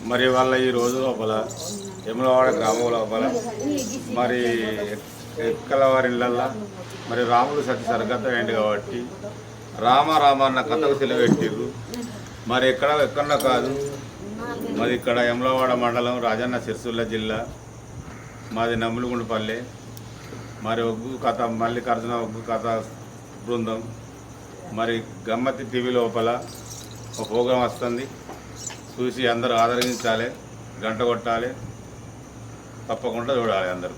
మరి వాళ్ళ ఈ రోజు లోపల యములవాడ గ్రామం లోపల మరి ఎక్కల వారి ఇళ్ళల్లో మరి రాముడు సత్య సరిగతం అయింది కాబట్టి రామ అన్న కథకు తెలియబెట్టిర్రు. మరి ఎక్కడ కాదు, మరి ఇక్కడ యములవాడ మండలం రాజన్న సిరిసిల్ల జిల్లా, మాది నమ్ములుగుండపల్లె. మరి ఒగ్గు కథ మల్లికార్జున ఒగ్గు కథ బృందం మరి గమ్మతి టీవీ లోపల ఒక ప్రోగ్రాం వస్తుంది, చూసి అందరూ ఆదరించాలి, గంట కొట్టాలి, తప్పకుండా చూడాలి అందరూ.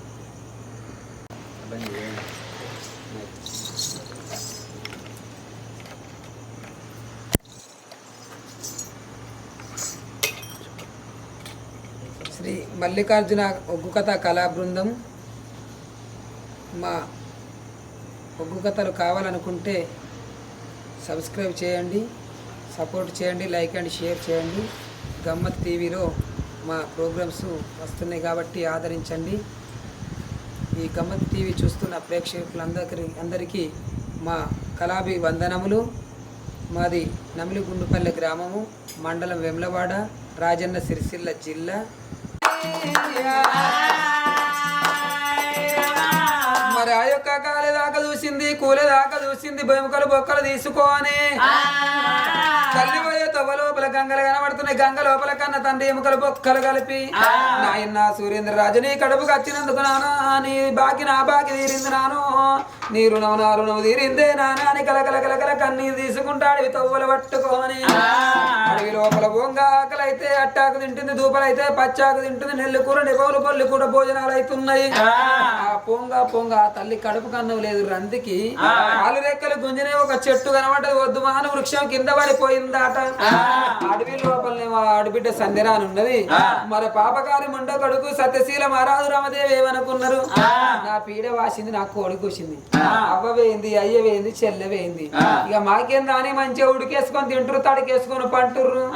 శ్రీ మల్లికార్జున ఒగ్గు కథ కళా బృందం మా ఒగ్గు కథలు కావాలనుకుంటే సబ్స్క్రైబ్ చేయండి, సపోర్ట్ చేయండి, లైక్ అండ్ షేర్ చేయండి. గమ్మత్ టీవీలో మా ప్రోగ్రామ్స్ వస్తున్నాయి కాబట్టి ఆదరించండి. ఈ గమ్మత్ టీవీ చూస్తున్న ప్రేక్షకులందరికీ మా కళాభి వందనములు. మాది నమిలిగుండుపల్లె గ్రామము, మండలం వెమ్లవాడ, రాజన్న సిరిసిల్ల జిల్లా. మరి ఆ యొక్క కాలే దాకా చూసింది, కూలే దాకా చూసింది, బొమ్మకలు బొక్కలు తీసుకొని తల్లి పోయే తొవ్వ లోపల గంగలు కనబడుతున్నాయి. గంగ లోపల కన్న తండ్రి ఎముకలు బొక్కలు కలిపి, నాయన సురేంద్ర రాజు నీ కడుపుకు వచ్చినందుకు నానా, నీ బాకి నా బాకి తీరింది నాను, నీ రుణం నా రుణం తీరిందే నానా అని కలకల కన్నీరు తీసుకుంటాడు తొవ్వలు పట్టుకొని. అడవి లోపల బొంగ ఆకలైతే అట్టాకు తింటుంది, దూపలైతే పచ్చాకు తింటుంది, నెల్లు కూర నిబవులు పళ్ళు కూడా భోజనాలు అవుతున్నాయి. ఆ పొంగ ఆ తల్లి కడుపు కన్నం లేదు రందికి, కాలు రెక్కలు గుంజినే ఒక చెట్టు కనబడ్డది, వద్దు మాన వృక్షం కింద పడిపోయిందాట. అడవి లోపలనేమో ఆడబిడ్డ సంధ్యరానున్నది. మరి పాపకారి ముండ కొడుకు సత్యశీల మహారాజు రామదేవి ఏమనుకున్నారు, నా పీడ వాసింది, నా కోడి కూసింది, అవ్వవేయింది, అయ్యవేయింది, చెల్లెవేయింది, ఇక మాకేందా అని మంచిగా ఉడికేసుకొని తింటురు, తడికేసుకొని పంటుర్రు.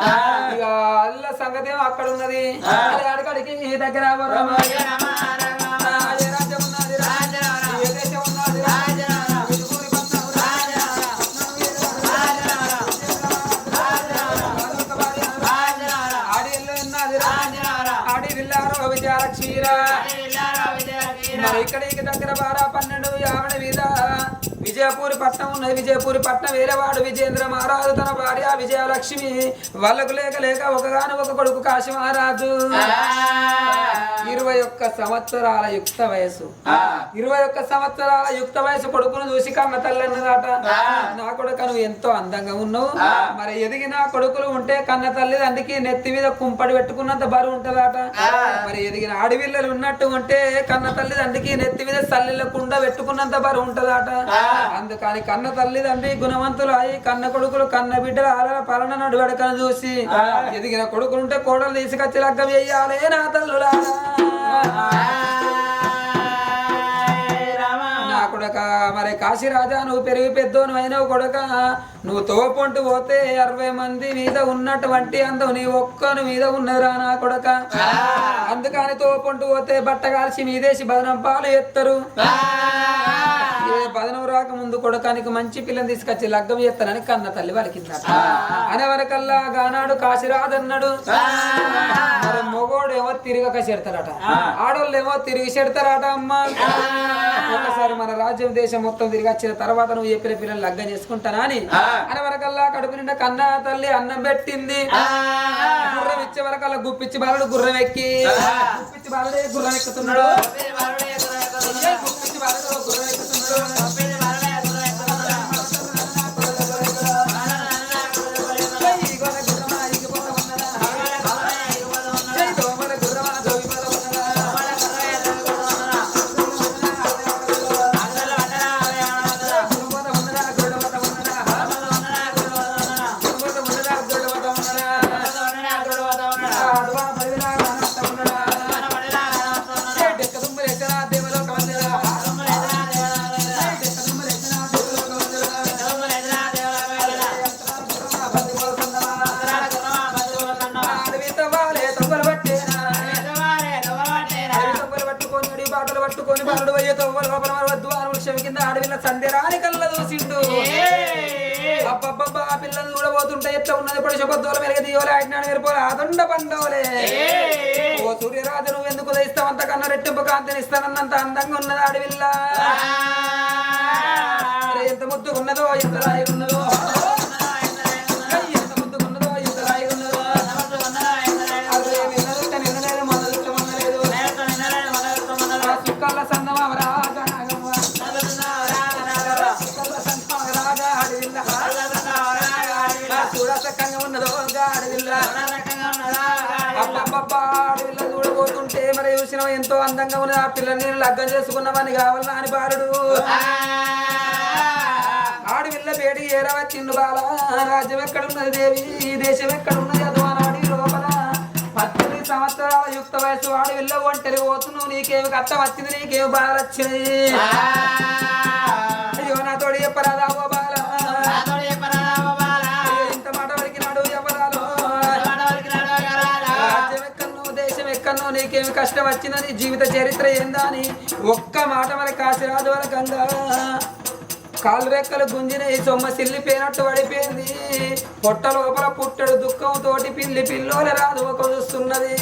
ఇక అల్ల సంగతి ఏమో అక్కడ ఉన్నది. అడికడికి ఈ దగ్గర మరి ఇక్కడ దగ్గర 12 ఆవిడ మీద విజయపూరి పట్నం ఉన్నది. విజయపూరి పట్నం వేరేవాడు విజేంద్ర మహారాజు తన భార్య విజయలక్ష్మి వాళ్ళకు లేక ఒక కొడుకు కాశీ మహారాజు. 21 సంవత్సరాల యుక్త వయసు, 21 సంవత్సరాల యుక్త వయసు కొడుకును చూసి కన్న తల్లి అన్నదాట, నా కొడుకు నువ్వు ఎంతో అందంగా ఉన్నావు, మరి ఎదిగిన కొడుకులు ఉంటే కన్న తల్లి అందుకే నెత్తి మీద కుంపడి పెట్టుకున్నంత బరువు ఉంటదాట. మరి ఎదిగిన ఆడవిల్లలు ఉన్నట్టు ఉంటే కన్న తల్లి అందుకే నెత్తి మీద సల్లిళ్ళకుండా పెట్టుకున్నంత బరువు ఉంటదాట. అందుకని కన్న తల్లిదండ్రి గుణవంతులు అయి కన్న కొడుకులు కన్న బిడ్డలు ఆల పలన నడువడకను చూసి ఎదిగిన కొడుకులుంటే కోడలు తీసుకొచ్చి లగ్గం వేయాలే నా తల్లులా. నా కొడక మరి కాశీరాజా నువ్వు పెరిగి పెద్దోను అయినవు కొడక, నువ్వు తోపొంటు పోతే 60 మంది మీద ఉన్నటువంటి అందం నీ ఒక్కను మీద ఉన్నదిరా నా కొడక. అందుకని తోపొంటు పోతే బట్ట కాల్చి మీదేసి బదనం పాలు ఎత్తరు. బదనం రాక ముందు కొడకానికి మంచి పిల్లని తీసుకొచ్చి లగ్గం చేస్తానని కన్న తల్లి వలికిందట. అనేవరకల్లా గానాడు కాశీరాదన్నాడు. మరి మొగోడేమో తిరగక చెడతారట, ఆడోళ్ళేమో తిరిగి చెడతారట. అమ్మ ఒకసారి మన రాజ్యం దేశం మొత్తం తిరిగి వచ్చిన తర్వాత నువ్వు చెప్పిన పిల్లలు లగ్గం చేసుకుంటానా అని అనేవరకల్లా కడుపు నిండా కన్న తల్లి అన్నం పెట్టింది. గుర్రం ఇచ్చే వరకల్లా గుప్పిచ్చి బాలుడు గుర్రం ఎక్కి గుప్పిచ్చి బాలుడే గుర్రం ఎక్కుతున్నాడు, గుప్పిచ్చి బాలుడు గుర్రం ఎక్కుతున్నాడు. పట్టుకొని బాలుడు అయ్యేతో వద్దు వృక్షం కింద ఆడవిల్ల సంధ్యరాని కళ్ళ దూసిండు. అబ్బబ్బబ్బా పిల్లలు చూడబోతుంటే ఎట్లా ఉన్నది పొడి శొబ్బద్దోల మెరుగ దీవలే ఆడినాడు మెరుపోలే ఆదండ పండవలే ఓ సూర్యరాజు నువ్వు ఎందుకు ఉదయిస్తావు అంతకన్నా రెట్టింపు కాంతిని ఇస్తానన్నంత అందంగా ఉన్నది ఆడవిల్ల ఎంత ముద్దుకున్నదో ఎంత రాయిగున్నదో ఎంత ముద్దుకున్నదో ఎంత రాయిగున్నదో అదే నిన్నదుట్ట నిన్నలేదు మొదలుట్ట మొన్నలేదు సుక్కల్ల సన్నమ రాగా నాగమ్మ సుక్కల్ల సన్నమ రాగా ఆడవిల్ల చూడసక్కంగా ఉన్నదో ఆడవిల్ల అబ్బబ్బబ్బా ఆడవిల్ల చూడబోతుంటే మరి చూసిన ఎంతో అందంగా ఉన్నది ఆ పిల్లని నేను లగ్గం చేసుకున్నామని కావాలన్నా అని బాలుడు ఆడవిల్ల పేడికి ఏరవ చిన్ను బాల రాజ్యం ఎక్కడున్నది దేవి ఈ దేశం ఎక్కడున్నది అదవానాడి లోపల 18 సంవత్సరాల యుక్త వయసు ఆడవిల్ల ఒంటరి పోతున్నావు నీకేమి కష్టం వచ్చింది నీకేమి బాధ వచ్చినాయి అయ్యో నా తోడి చెప్పరాదా ఓ బాల ఇంత మాట వలికినాడు ఎవరాలో రాజ్యం ఎక్కడో దేశం ఎక్కడో నీకేమి కష్టం వచ్చిందని జీవిత చరిత్ర ఏందా అని ఒక్క మాట మరి కాశీరాజు వరకంగా కాలు రెక్కలు గుంజినయి సొమ్మ సిల్లిపోయినట్టు పడిపోయింది పొట్ట లోపల పుట్టడు దుఃఖం తోటి పిల్లి పిల్లోల రాదు ఒక చూస్తున్నది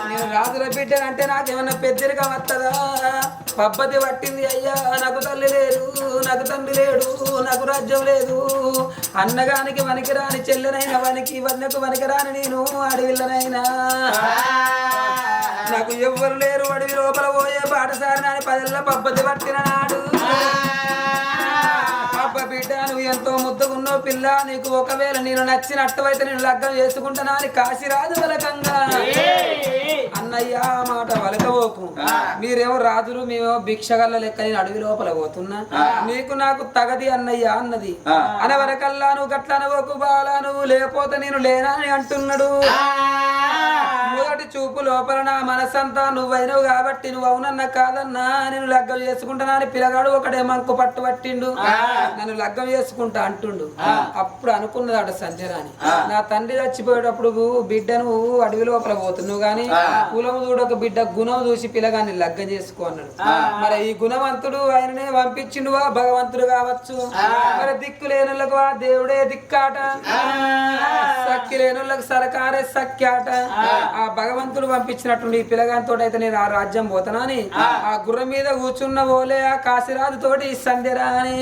నేను రాజుల బిడ్డనంటే నాకేమన్నా పెద్దరిగా వస్తుందా పబ్బతి పట్టింది అయ్యా నాకు తల్లి లేదు నాకు తండ్రి లేడు నాకు రాజ్యం లేదు అన్నగానికి వనికిరాని చెల్లెనైనా వన్నకు వనికిరాని నేను అడవిల్లనైనా నాకు ఎవ్వరు లేరు అడవి లోపల పోయే బాటసారి నాని 10 ఏళ్ల పబ్బతి పట్టిన నాడు అబ్బ బిడ్డ నువ్వు ఎంతో ముద్దుగున్నావు పిల్ల నీకు ఒకవేళ నేను నచ్చినట్టు అయితే నేను లగ్గం చేసుకుంటానా అని కాశీరాజు వలకంగా అన్నయ్య మాట వలకపోకు మీరేమో రాజులు మేమేమో భిక్షగల్ల లెక్క నేను అడవి లోపల పోతున్నా నీకు నాకు తగది అన్నయ్య అన్నది అనవరకల్లా నువ్వు గట్ల అనవోకు బాలా నువ్వు లేకపోతే నేను లేనా అని అంటున్నాడు మొదటి చూపు లోపల నా మనసంతా నువ్వైనవు కాబట్టి నువ్వు అవునన్నా కాదన్నా నేను లగ్గం చేసుకుంటానా అని పిల్లగాడు ఒకడే మంకు పట్టు పట్టిండు నన్ను లగ్గం చేసుకుంటా అంటుండు అప్పుడు అనుకున్నదాట సంజరాని నా తండ్రి చచ్చిపోయేటప్పుడు బిడ్డను అడవి లోపల పోతున్నావు గాని కులం చూడక బిడ్డ గుణం చూసి పిల్లగాన్ని లగ్గం చేసుకో అన్నాడు మరి ఈ గుణవంతుడు ఆయననే పంపించిండు భగవంతుడు కావచ్చు మరి దిక్కు లేనులకు ఆ దేవుడే దిక్కాట సక్కి లేనులకు సరకారే సఖ్యాట ఆ భగవంతుడు పంపించినట్టు ఈ పిల్లగాని తోటి అయితే నేను ఆ రాజ్యం పోతానా అని ఆ గుర్రం మీద కూర్చున్న పోలే ఆ కాశీరాజు తోటి సంధ్యరా అని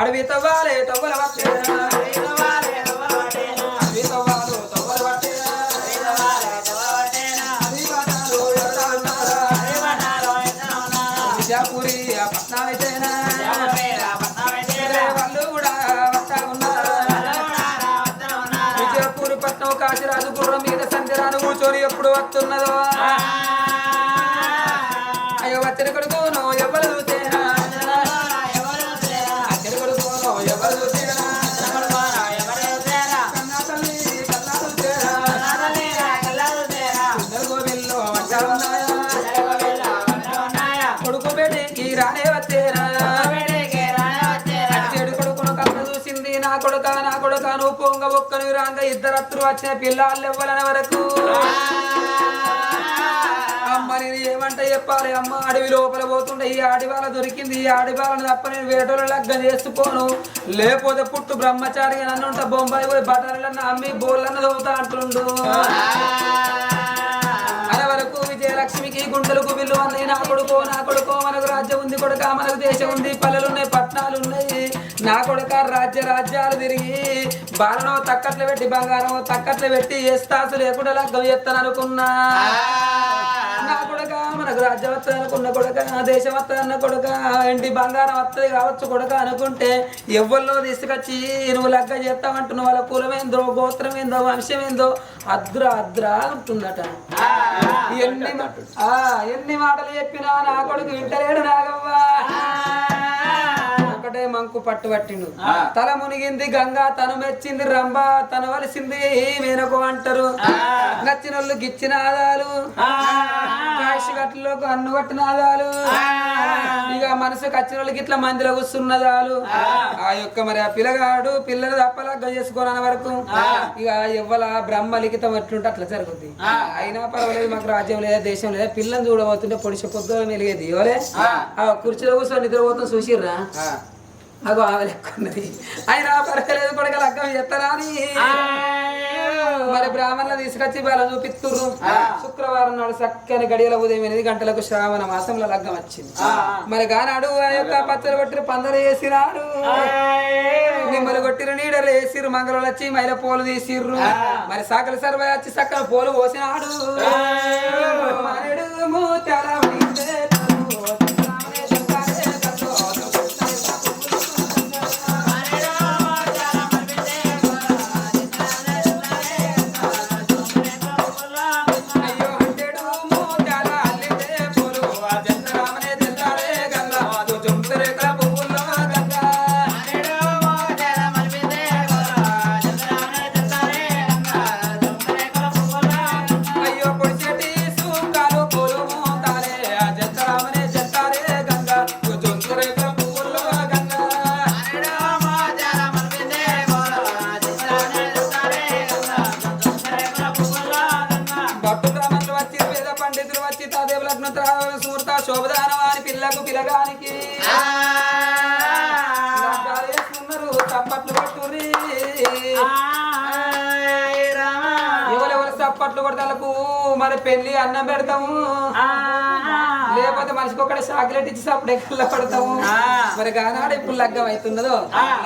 అడవి తవ్వాలే తవ్వల విజయపురి పట్నాలైతేనా వాళ్ళు కూడా వస్తా ఉన్నారు విజయపూరి పట్నం కాశీరాజు గుర్రం మీద సంధ్యరాను కూర్చొని ఎప్పుడు వస్తున్నదో అయ్యో వచ్చని కొడుకును ఎవరు చూసేనా అచ్చని కొడుకును ఎవరు చూసేనా కన్నా తల్లి కన్నా చూసేనా గోవిల్లో వంట ఉన్నాయా కొడుకు బేటికి రానే వచ్చేనా చెడు కొడుకును కన్ను చూసింది నా కొడుక నువ్వు పొంగ ఒక్కను రాంగ ఇద్దరత్తులు వచ్చిన పిల్లలు ఇవ్వాలని వరకు అమ్మ నేను ఏమంటే చెప్పాలి అమ్మ అడవి లోపల పోతుండే ఈ ఆడివాళ్ళ దొరికింది ఈ ఆడివాళ్ళని తప్ప నేను వేటోళ్ళ లగ్గం చేసుకోను లేకపోతే పుట్టు బ్రహ్మచారిగా నన్ను బొంబాయి పోయి బఠానీలన్న అమ్మి బోళ్ళన్న చదువుతా అంటుండు అనే వరకు విజయలక్ష్మికి గుండెలకు బిల్లు అన్నది నా కొడుకో మనకు రాజ్యం ఉంది కొడుక మనకు దేశం ఉంది పల్లెలు ఉన్నాయి పట్టణాలు ఉన్నాయి నా కొడుక రాజ్యాలు తిరిగి బాలను తక్కట్లు పెట్టి బంగారం తక్కట్లు పెట్టి ఏస్తాసు లేకుండా లగ్గం చేస్తాను అనుకున్నా నా కొడుక మనకు రాజ్యం వస్తుంది అనుకున్న కొడుక దేశం వస్తుంది అన్న కొడుక ఇంటి బంగారం వస్తుంది కావచ్చు కొడుక అనుకుంటే ఎవరిలో తీసుకొచ్చి నువ్వు లగ్గం చేస్తావంటున్న వాళ్ళ కులమేందో గోత్రం ఏందో వంశం ఏందో అద్రా ఉంటుందట ఎన్ని మాటలు చెప్పినా నా కొడుకు వింటలేడు నాగవ్వా ఒకటే మంకు పట్టు పట్టిండు తల మునిగింది గంగా తను మెచ్చింది రంభ తన వలసింది మేనకు అంటారు నచ్చిన వాళ్ళు గిచ్చిన ఆదాలు గట్లలోకి అన్ను కట్టిన ఆదాలు ఇక మనసుకు వచ్చిన వాళ్ళకి ఇట్లా మందిలో కూర్చున్నదాలు ఆ యొక్క మరి ఆ పిల్లగాడు పిల్లలు తప్పలగ్గ చేసుకోనన్న వరకు ఇక ఎవ్వల బ్రహ్మ లిఖితం ఎట్లుంటే అట్లా జరుగుద్ది అయినా పర్వాలేదు మాకు రాజ్యం లేదా దేశం లేదా పిల్లని చూడబోతుంటే పొడిచి పొద్దున మెలిగేది ఎవరే ఆ కుర్చీలో కూర్చొని నిద్రపోతాం చూసిర్రా అగో ఆమె లెక్కున్నది అయినా పరకలేదు కొడుక లగ్గం ఎత్తరా అని మరి బ్రాహ్మణులు తీసుకొచ్చి వాళ్ళ చూపిస్తుర్రు శుక్రవారం నాడు చక్కని గడియల ఉదయం 8 గంటలకు శ్రావణ మాసంలో లగ్గం వచ్చింది మరి గానాడు ఆ యొక్క పచ్చలు కొట్టిన పందరు వేసినాడు నిమ్మలు కొట్టిన నీడలు వేసిర్రు మంగళలు వచ్చి మైల పోలు తీసిర్రు మరి సకల సర్వ వచ్చి సక్కల పోలు పోసినాడు మరడు మూతల శోభదానవాని పిల్లకు పిలగానికి చప్పట్లు కొట్టుర్రి ఎవరెవరు చప్పట్లు కొడతాలకు మరి పెళ్లి అన్నం పెడతాము లేకపోతే మనిషికి ఒకటి చాక్లెట్ ఇచ్చి అప్పుడే కళ్ళ పడతాము మరి గానాడు ఇప్పుడు లగ్గం అవుతున్నదో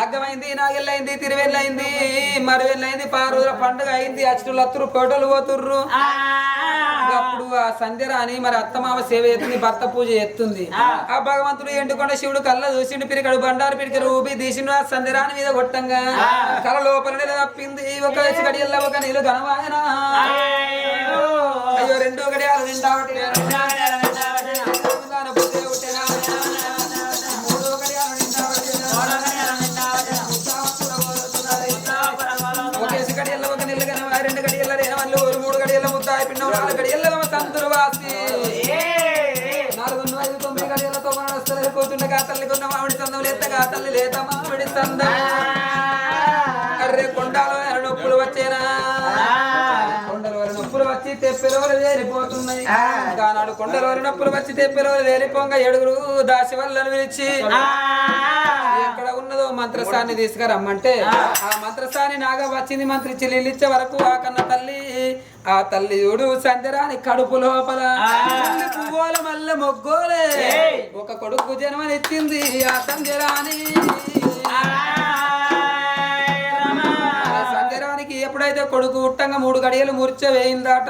లగ్గమైంది నాగెళ్ళయింది తిరువెళ్ళయింది మరువెళ్ళయింది 10 రోజుల పండుగ అయింది అచ్చులు అత్తురు ఫోటోలు పోతుర్రు అప్పుడు ఆ సంధ్యరాని మరి అత్తమామ సేవ ఎత్తుంది భర్త పూజ ఎత్తుంది ఆ భగవంతుడు ఎండుకొండ శివుడు కళ్ళ చూసిండు పిరికడు బండారు పిరికడు ఊపి తీసిండు ఆ సంధ్యరాని మీద కొట్టంగా కళ లోపల తప్పింది ఒక గడియల్లో ఒక నీళ్ళు ఘనమాయన అయ్యో 2 గడియాలు నిండావటి ఒకేసి గడియల్లో ఒక నీళ్ళు ఘనమాయ 2 గడియల్లో 3 గడియల్లో ముద్దాయి పిండం 4 గడియల్లో సంతురు వాసి 4 5 9 గడియలతో మనస్తలే కూతుండగా తల్లి కొన్న మామిడి సందం లేతగా తల్లి లేత మామిడి సందం అర్రే కొండాలో నొప్పులు వచ్చేనా కొండల వల్ల నొప్పులు వచ్చి తెప్పెలో వేరిపోతున్నాయి దానాడు కొండల వల్ల నొప్పులు వచ్చి తెప్పెలో వేరిపోగా 7 దాసి వల్లను పిలిచి ఎక్కడ ఉన్నదో మంత్రసాన్ని తీసుకురమ్మంటే ఆ మంత్రసాని నాగా వచ్చింది మంత్రిచి నీళ్ళిచ్చే వరకు ఆ కన్న తల్లి ఆ తల్లి చూడు సంధ్యరాని కడుపు లోపల పువ్వుల మల్ల మొగ్గోలే ఒక కొడుకు జన్మనిచ్చింది ఆ సంధ్యరాని సంధ్యరానికి ఎప్పుడైతే కొడుకు ఉట్టంగా 3 గడియలు మూర్ఛ వేయిందాట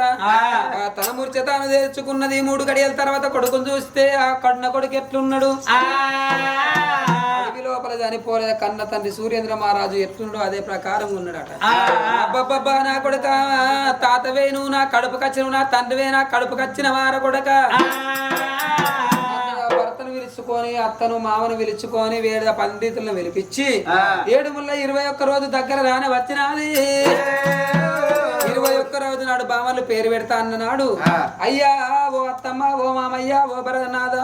తన మూర్ఛ తాను తెచ్చుకున్నది 3 గడియల తర్వాత కొడుకును చూస్తే ఆ కన్న కొడుకు ఎట్లున్నాడు లోపల చనిపోలేదు కన్న తండ్రి సూర్యేంద్ర మహారాజు ఎట్లుండో అదే ప్రకారం ఉన్నాడట అబ్బబ్బబ్బా నా కొడుక తాతవే నువ్వు నా కడుపు కచ్చిన నా తండ్రివే నా కడుపు కచ్చిన వార కొడుక భర్తను పిలుచుకొని అత్తను మామను పిలుచుకొని వేద పండితులను పిలిపించి 7 రోజు దగ్గర రాని వచ్చినది 21 రోజు నాడు బామర్లు పేరు పెడతా అన్ననాడు అయ్యా ఓ అత్తమ్మ ఓ మామయ్య ఓ భరతనాథ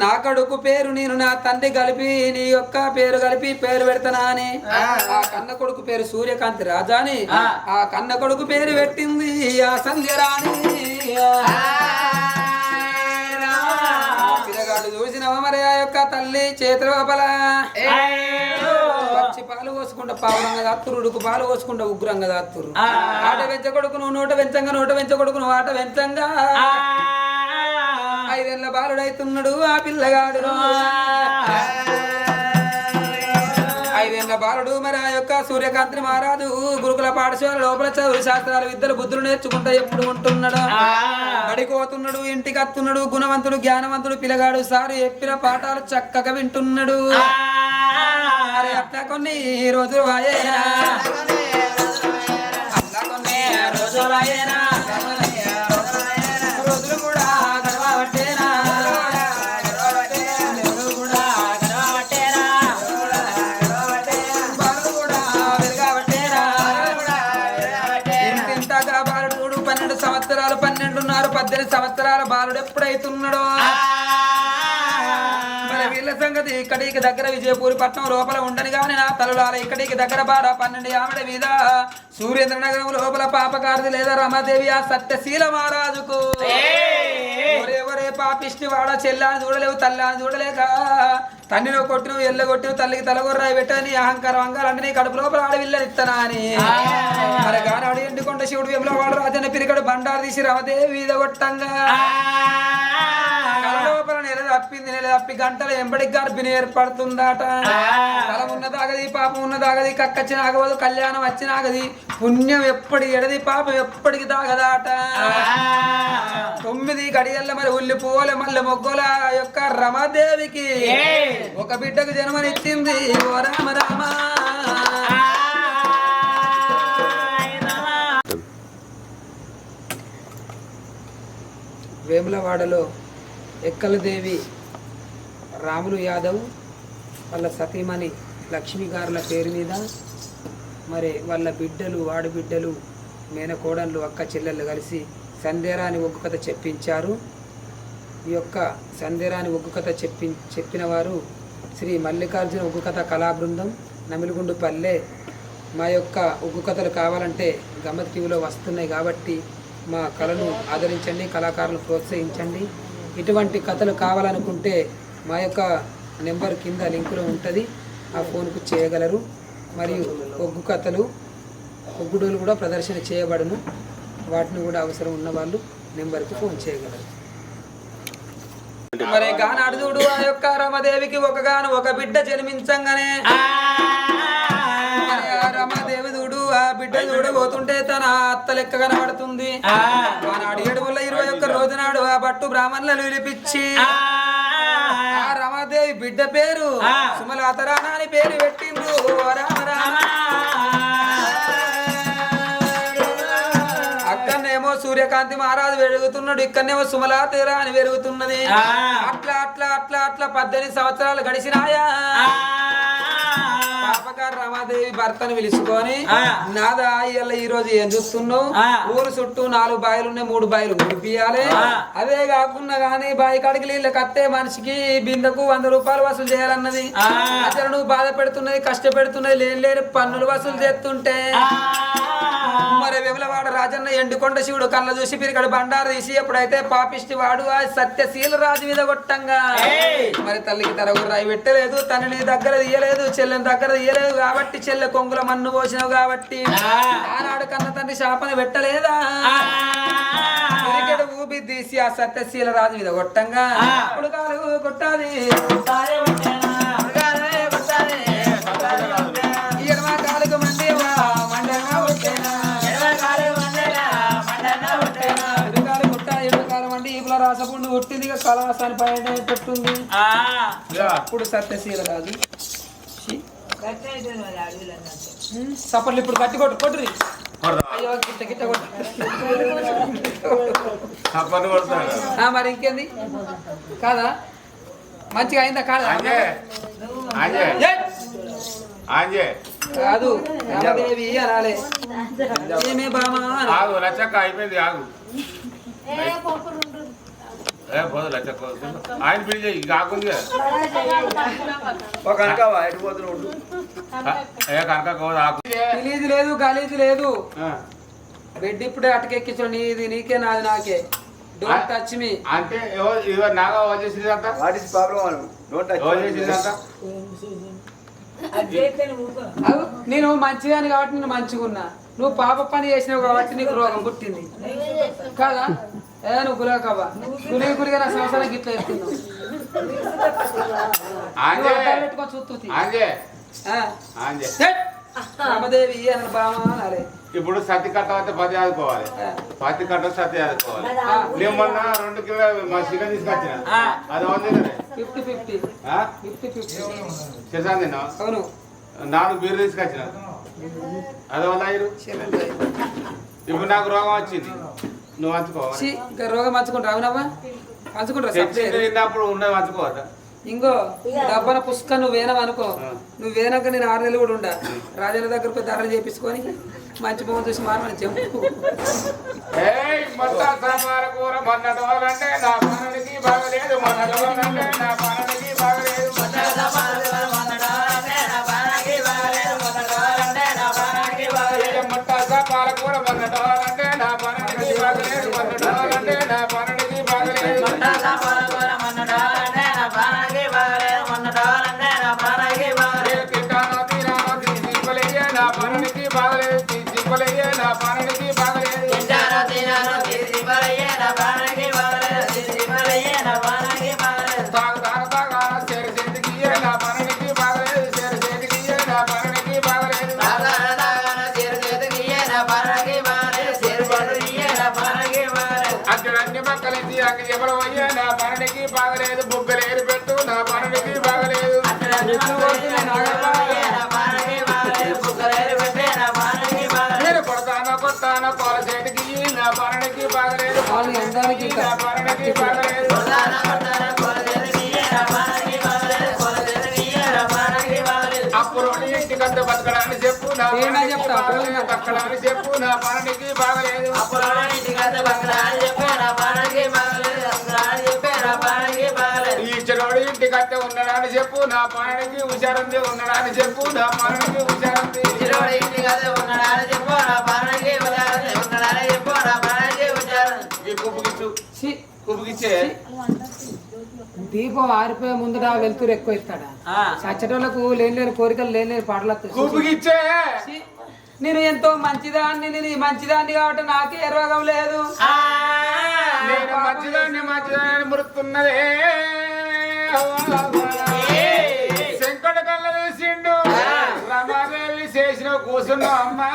నా కొడుకు పేరు నేను నా తండ్రి కలిపి నీ యొక్క పేరు కలిపి పేరు పెడతానా అని ఆ కన్న కొడుకు పేరు సూర్యకాంతి రాజాని ఆ కన్న కొడుకు పేరు పెట్టింది ఆ సంధ్యరాణి పిల్లగాడు చూసినవా మరి ఆ యొక్క తల్లి చేతుల లోపల పచ్చి పాలు పోసుకుంటా పావురంగా దాత్తురు ఉడుకు పాలు పోసుకుంటా ఉగ్రంగా దాత్తురు ఆట వెంచ కొడుకు నువ్వు నోట వెంచ కొడుకు నువ్వు ఆట వెంచంగా 5 ఏళ్ల బాలుడైతున్నాడు ఆ పిల్లగాడు 5 ఏళ్ల బాలుడు మరి ఆ యొక్క సూర్యకాంతి మహారాజు గురుకుల పాఠశాల లోపల చదువు శాస్త్రాలు విద్యలు బుద్ధులు నేర్చుకుంటా ఎప్పుడు ఉంటున్నాడు పడిపోతున్నాడు ఇంటికి వస్తున్నాడు గుణవంతుడు జ్ఞానవంతుడు పిల్లగాడు సారు చెప్పిన పాఠాలు చక్కగా వింటున్నాడు అరే అట్లా కొన్ని రోజులు వాయేనా అట్లా కొన్ని రోజులు వాయేనా రోజులు కూడా గడవబట్టేనా బాలు కూడా వెలుగబట్టేనా ఇంతగా బాలుడు 12 సంవత్సరాలు 18 సంవత్సరాల బాలుడు ఎప్పుడైతున్నాడో వీళ్ళ సంగతి ఇక్కడికి దగ్గర విజయపూరి పట్నం లోపల ఉండని గాని నా తలలాల ఇక్కడికి దగ్గర బార 12 ఆవిడ మీద సూర్యేంద్ర నగరం లోపల పాపకారది లేదా రమాదేవి ఆ సత్యశీల మహారాజుకు ఒరే పాపిష్టి వాడ చెల్లాని చూడలేవు తల్లాని చూడలేక తన్నిలో కొట్టినవు ఎల్ల కొట్టినవు తల్లికి తలగొర్రాయి పెట్టని అహంకారం అంగాలంటే నీ కడుపు లోపల ఆడవిల్లని ఇస్తానా అని మరి గానాడు ఎండుకొండ శివుడు వేములవాడ రాజన్న పిరికడు బండారు తీసి రమదేవి వీధ కొట్టంగా లోపల నెల తప్పి గంటల ఎంబడికి గర్భిణి ఏర్పడుతుందట తలం ఉన్నదాగది పాపం ఉన్నదాగది కక్కచ్చిన ఆగవదు కళ్యాణం వచ్చినాగది పుణ్యం ఎప్పటి ఎడది పాపం ఎప్పటికి దాగదాట 9 గడియల్ల మరి ఉల్లి పువ్వుల మల్లె మొగ్గల యొక్క రమాదేవికి ఒక బిడ్డకు జన్మనిచ్చింది ఓ రామ రామ వేములవాడలో ఎక్కలదేవి రాములు యాదవ్ వాళ్ళ సతీమణి లక్ష్మీ గారుల పేరు మీద మరి వాళ్ళ బిడ్డలు ఆడబిడ్డలు మేనకోడళ్ళు అక్క చెల్లెళ్ళు కలిసి సందేరాని ఒగ్గు కథ చెప్పించారు. ఈ యొక్క సందేరాని ఒగ్గు కథ చెప్పిన వారు శ్రీ మల్లికార్జున ఒగ్గు కథ కళాబృందం నమిలిగుండు పల్లె. మా యొక్క ఒగ్గు కథలు కావాలంటే గమ్మత్ టీవీలో వస్తున్నాయి కాబట్టి మా కళను ఆదరించండి, కళాకారులను ప్రోత్సహించండి. ఇటువంటి కథలు కావాలనుకుంటే మా యొక్క నెంబర్ కింద లింకులో ఉంటుంది, ఆ ఫోన్కు చేయగలరు. మరియు ఒగ్గు కథలు ఒగ్గుడోలు కూడా ప్రదర్శన చేయబడును, వాటిని కూడా అవసరం ఉన్న వాళ్ళు నెంబర్కి ఫోన్ చేయగలరు. మరి గానాడుదుడు ఆ యొక్క రమాదేవికి ఒక బిడ్డ జన్మించంగానే రమాదేవి చూడు ఆ బిడ్డ చూడు పోతుంటే తన అత్త లెక్క కనబడుతుంది. ఆనాడు 721 రోజు నాడు ఆ భట్టు బ్రాహ్మణులను పిలిపించి ఆ రమాదేవి బిడ్డ పేరు సుమలాతరాణ అని పేరు పెట్టిండ్రు. రామ రామ అక్కడనేమో సూర్యకాంతి మహారాజు వెలుగుతున్నాడు, ఇక్కడనేమో సుమలాతరా అని వెలుగుతున్నది. అట్లా అట్లా అట్లా అట్లా 18 సంవత్సరాలు గడిచినాయా. పాపగారు రమాదేవి భర్తను పిలుచుకొని నాదా ఇవాళ ఈ రోజు ఏం చూస్తున్నావు, ఊరు చుట్టూ 4 బాయిలు ఉన్నాయి, 3 బాయిలు ముడిపియాలి. అదే కాకుండా గానీ బాయి కాడికి నీళ్ళ కత్తే మనిషికి బిందకు 100 రూపాయలు వసూలు చేయాలన్నది. అసలు నువ్వు బాధ పెడుతున్నది కష్టపెడుతున్నది లేని పన్నులు వసూలు చేస్తుంటే మరి వేములవాడ రాజన్న ఎండుకొండ శివుడు కళ్ళ చూసి పిరికడు బండారు తీసి ఎప్పుడైతే పాపిష్టి వాడు ఆ సత్యశీల రాజు మీద కొట్టంగా మరి తల్లికి తరగురాయి పెట్టలేదు, తనని దగ్గర తీయలేదు, చెల్లెని దగ్గర తీయలేదు కాబట్టి చెల్లె కొంగుల మన్ను పోసినావు కాబట్టి ఆనాడు కన్న తండ్రి శాపన పెట్టలేదా. పిరికెడు ఊపి తీసి ఆ సత్యశీల రాజు మీద కొట్టంగా ఇప్పుడు కాలు కొట్టాలి కాలుకు మండేవా మండగా కొట్టేనా రాసపుండు కొట్టింది కళాసాని పైన పెట్టుంది. అప్పుడు సత్యశీల రాజు సపర్లు ఇప్పుడు కట్టి కొట్టుర్రి. అయ్యో గిట్ట గిట్ట మరి ఇంకేంది కాదా మంచిగా అయిందా కాదా కాదు రమాదేవి అనాలే ఏమే బామా అయిపోయింది ఆగు ఆయన పిలిచి కాకుంది గలీజు లేదు గలీజు లేదు. బెడ్ ఇప్పుడే అటకెక్కించు నీది నీకే నాది నాకే. డోంట్ టచ్ మీ అంటే నాగా వచ్చేసింది అంట. What is problem? Don't touch అంట. నేను మంచిగాని కాబట్టి నేను మంచిగున్నా, నువ్వు పాప పని చేసినావు కాబట్టి నీకు రోగం పుట్టింది కాదా. నువ్వు గులాకవ్వా గురిగా నా సంవత్సరం గిట్ల ఎత్తున్నావు పెట్టుకొని చూస్తుంది రమాదేవి అని బామా అనాలి. ఇప్పుడు సతి కట్ట అయితే 10 ఆదుకోవాలి, 10 కట్ట సతి ఆదుకోవాలి. నేను మొన్న 2 కిలో మా చికెన్ తీసుకొచ్చిన అది 50-50 చేసాను నేను. అవును 4 బీర్లు తీసుకొచ్చిన అది 100. ఇప్పుడు నాకు రోగం వచ్చింది, నువ్వు పంచుకోవాలి. ఇంకా రోగం పంచుకుంటా అవునవ్వా పంచుకుంటాప్పుడు ఉన్నది పంచుకోవద్దా. ఇంకో డబ్బన పుస్తక నువ్వు వేనవనుకో, నువ్వు వేనాక నేను 6 నెలలు కూడా ఉండా రాజన్న దగ్గరకు ధరలు చేపించుకొని మంచి బొమ్మ చూసి మారమని చెప్పు. పాలకూర మొన్నటోలంటే నా పనికి బాగలేదు, మొన్నటోలంటే నా పనికి బాగలేదు. నా పాలనకి బాగలేదు తాగుతాను తాగాల చేరు చేతికి నా పాలనకి బాగలేదు చేరు చేతికి నా పాలనకి బాగలేదు అక్కడన్ని మక్కలెత్తి అక్క ఎవరు అయ్యా నా పాలనకి బాగలేదు బుగ్గలేరు పెట్టు నా పాలనకి బాగలేదు నేను కొడతానో కొట్టానో కోల చేతికి నా పాలనకి బాగలేదు నా పాలనకి బాగలేదు అప్పుడు ఇంటికంత బతకడానికి చెప్పు నా బతకడానికి చెప్పు నా పాలనకి బాగలేదు ఈ చెరోడు ఇంటికంటే ఉన్నాడని చెప్పు నా పాలనకి హుషారంది ఉన్నాడని చెప్పు నా పాలనకి హుషారంది ఈ కుప్పుకిచ్చు కుప్పుకిచ్చే దీపం ఆరిపోయే ముందర వెళ్తూరు ఎక్కువ ఇస్తాడా చచ్చటోళ్ళకు లేని కోరికలు లేని పాటలు కుప్పుకిచ్చే నేను ఎంతో మంచిదాన్ని నేను మంచిదాన్ని కాబట్టి నాకే రోగం లేదు నేను మంచిదాన్ని మురుతున్నదే శంకట కళ్ళ చూసిండు రమాదేవి చేసిన కూర్చున్నావు అమ్మా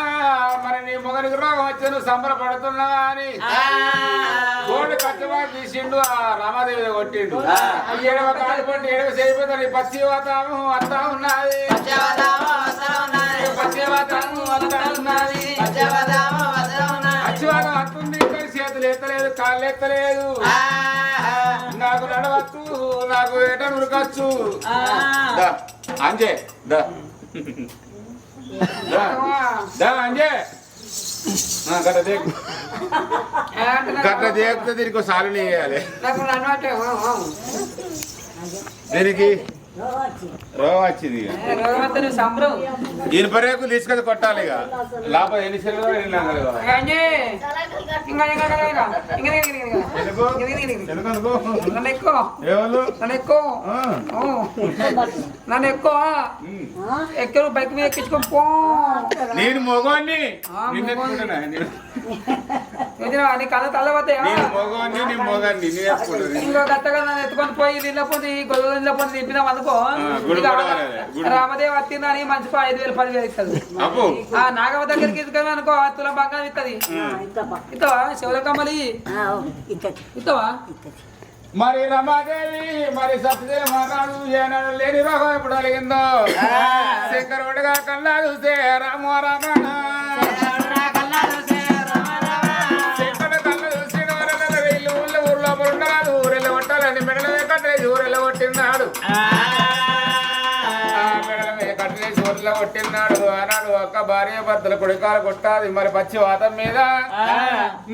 మరి నీ మొగనికి రోగం వచ్చి నువ్వు సంబరపడుతున్నావా అని గోడు కచ్చమా తీసిండు ఆ రమాదేవి కొట్టిండు ఏడవ కాలిపండి ఏడవ చేయిపోతాడు పచ్చి వాతావరణం అంతా ఉన్నది పచ్చివాతావరణం అంతా ఉన్నది పచ్చివాతం అంతుంది చేతులు ఎత్తలేదు కాళ్ళు ఎత్తలేదు నాకు నడవచ్చు నాకు ఎట ఉరకచ్చు అంజే అంజే గట్ల దేకితే దీనికి సాలు వేయాలి దీనికి రోగం వచ్చింది ఇనుప రేకు తీసుకొని కొట్టాలి ఇక లోపల ఎన్ని సెల్లు నన్ను ఎక్కువ ఎక్కడ బైక్ మీద ఎక్కించుకో నేను మొగోని కథ తల్లబోతాయా ఇంకో గట్టగా నన్ను ఎత్తుకొని పోయి నీళ్ళ పోతే గొడవ నీళ్ళ పోతే తిప్పినాం అనుకో రామదేవ్ వచ్చిందని మంచి 5,000 10,000 ఇస్తుంది నాగమ్మ దగ్గరికి తీసుకొని అనుకో తులం బంగారం ఇస్తుంది ఇస్తావా శివలకమ్మలి ఇస్తావా మరి రమాదేవి మరి సత్యదేవనాడు ఏనాడు లేని రోగం ఎప్పుడు అలిగిందో శంకరుడుగా కన్నా చూసే రామ రమణ శంకరుడు కన్నా చూసి ఊర్లో ఉన్నాడు ఊరెళ్ళ కొట్టాలని మెడలమే కట్టేసి ఊరెళ్ళ కొట్టినాడు మెడలమే కట్టేసి ఊర్లో కొట్టినాడు అన్నాడు ఒక్క భార్య భర్తలు కొడుకాలు కొట్టాది మరి పచ్చి వాతం మీద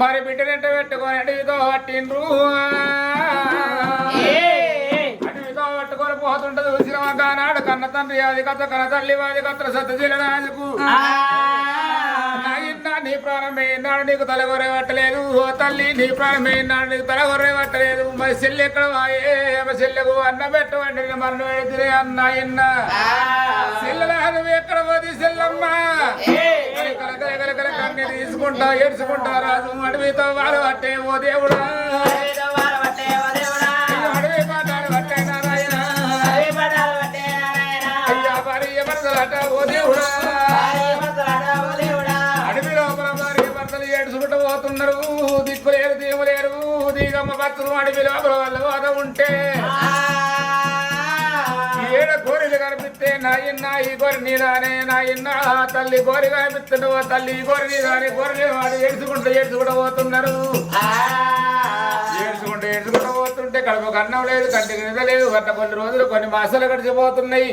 మరి బిడ్డనెంట పెట్టుకొని అడవితో పట్టిండ్రు అడవితో పట్టుకొని పోతుంటది ఉసిరమగానాడు కన్న తండ్రి అది కథ కన్న తల్లి వాది కథ సత్యశీల రాజుకు నీ ప్రాణమే నాడు నీకు తలగొర్రె పట్టలేదు ఓ తల్లి నీ ప్రాణమే నాడు నీకు తలగొర్రె పట్టలేదు మరి చెల్లి ఎక్కడ వాయే చెల్లెకు అన్న పెట్టవండి మరణ పెడితే అన్న ఇన్న చెల్లెలా నువ్వు ఎక్కడ పోతే చెల్లమ్మ కలకల కన్నీ తీసుకుంటా ఏడ్చుకుంటా రాజు అడవితో వారు పట్టే ఓ దేవుడా అడవి పాటాలు పట్టే నారాయణ అయ్యా భారీ భర్తలట ఓ దేవుడా ఏడుచుకుంట పోతున్నారు దిక్కులేరు దీములేరు దిగమ్మ భక్తులు అడవి లోపల వల్ల ఉంటే ఏడ కోరిలు కనిపిస్తే నాయన్న ఈ కోరి నీదానే నాయన్న తల్లి కోరి కనిపిస్తుంటే ఓ తల్లి ఈ కోరి నీదానే కోరి వాడు ఏడుచుకుంటూ పోతున్నారు ఏడుచుకుంటూ పోతుంటే కడుపుకు అన్నం లేదు కంటికి నిద లేదు గట్ట కొన్ని రోజులు కొన్ని మాసాలు గడిచిపోతున్నాయి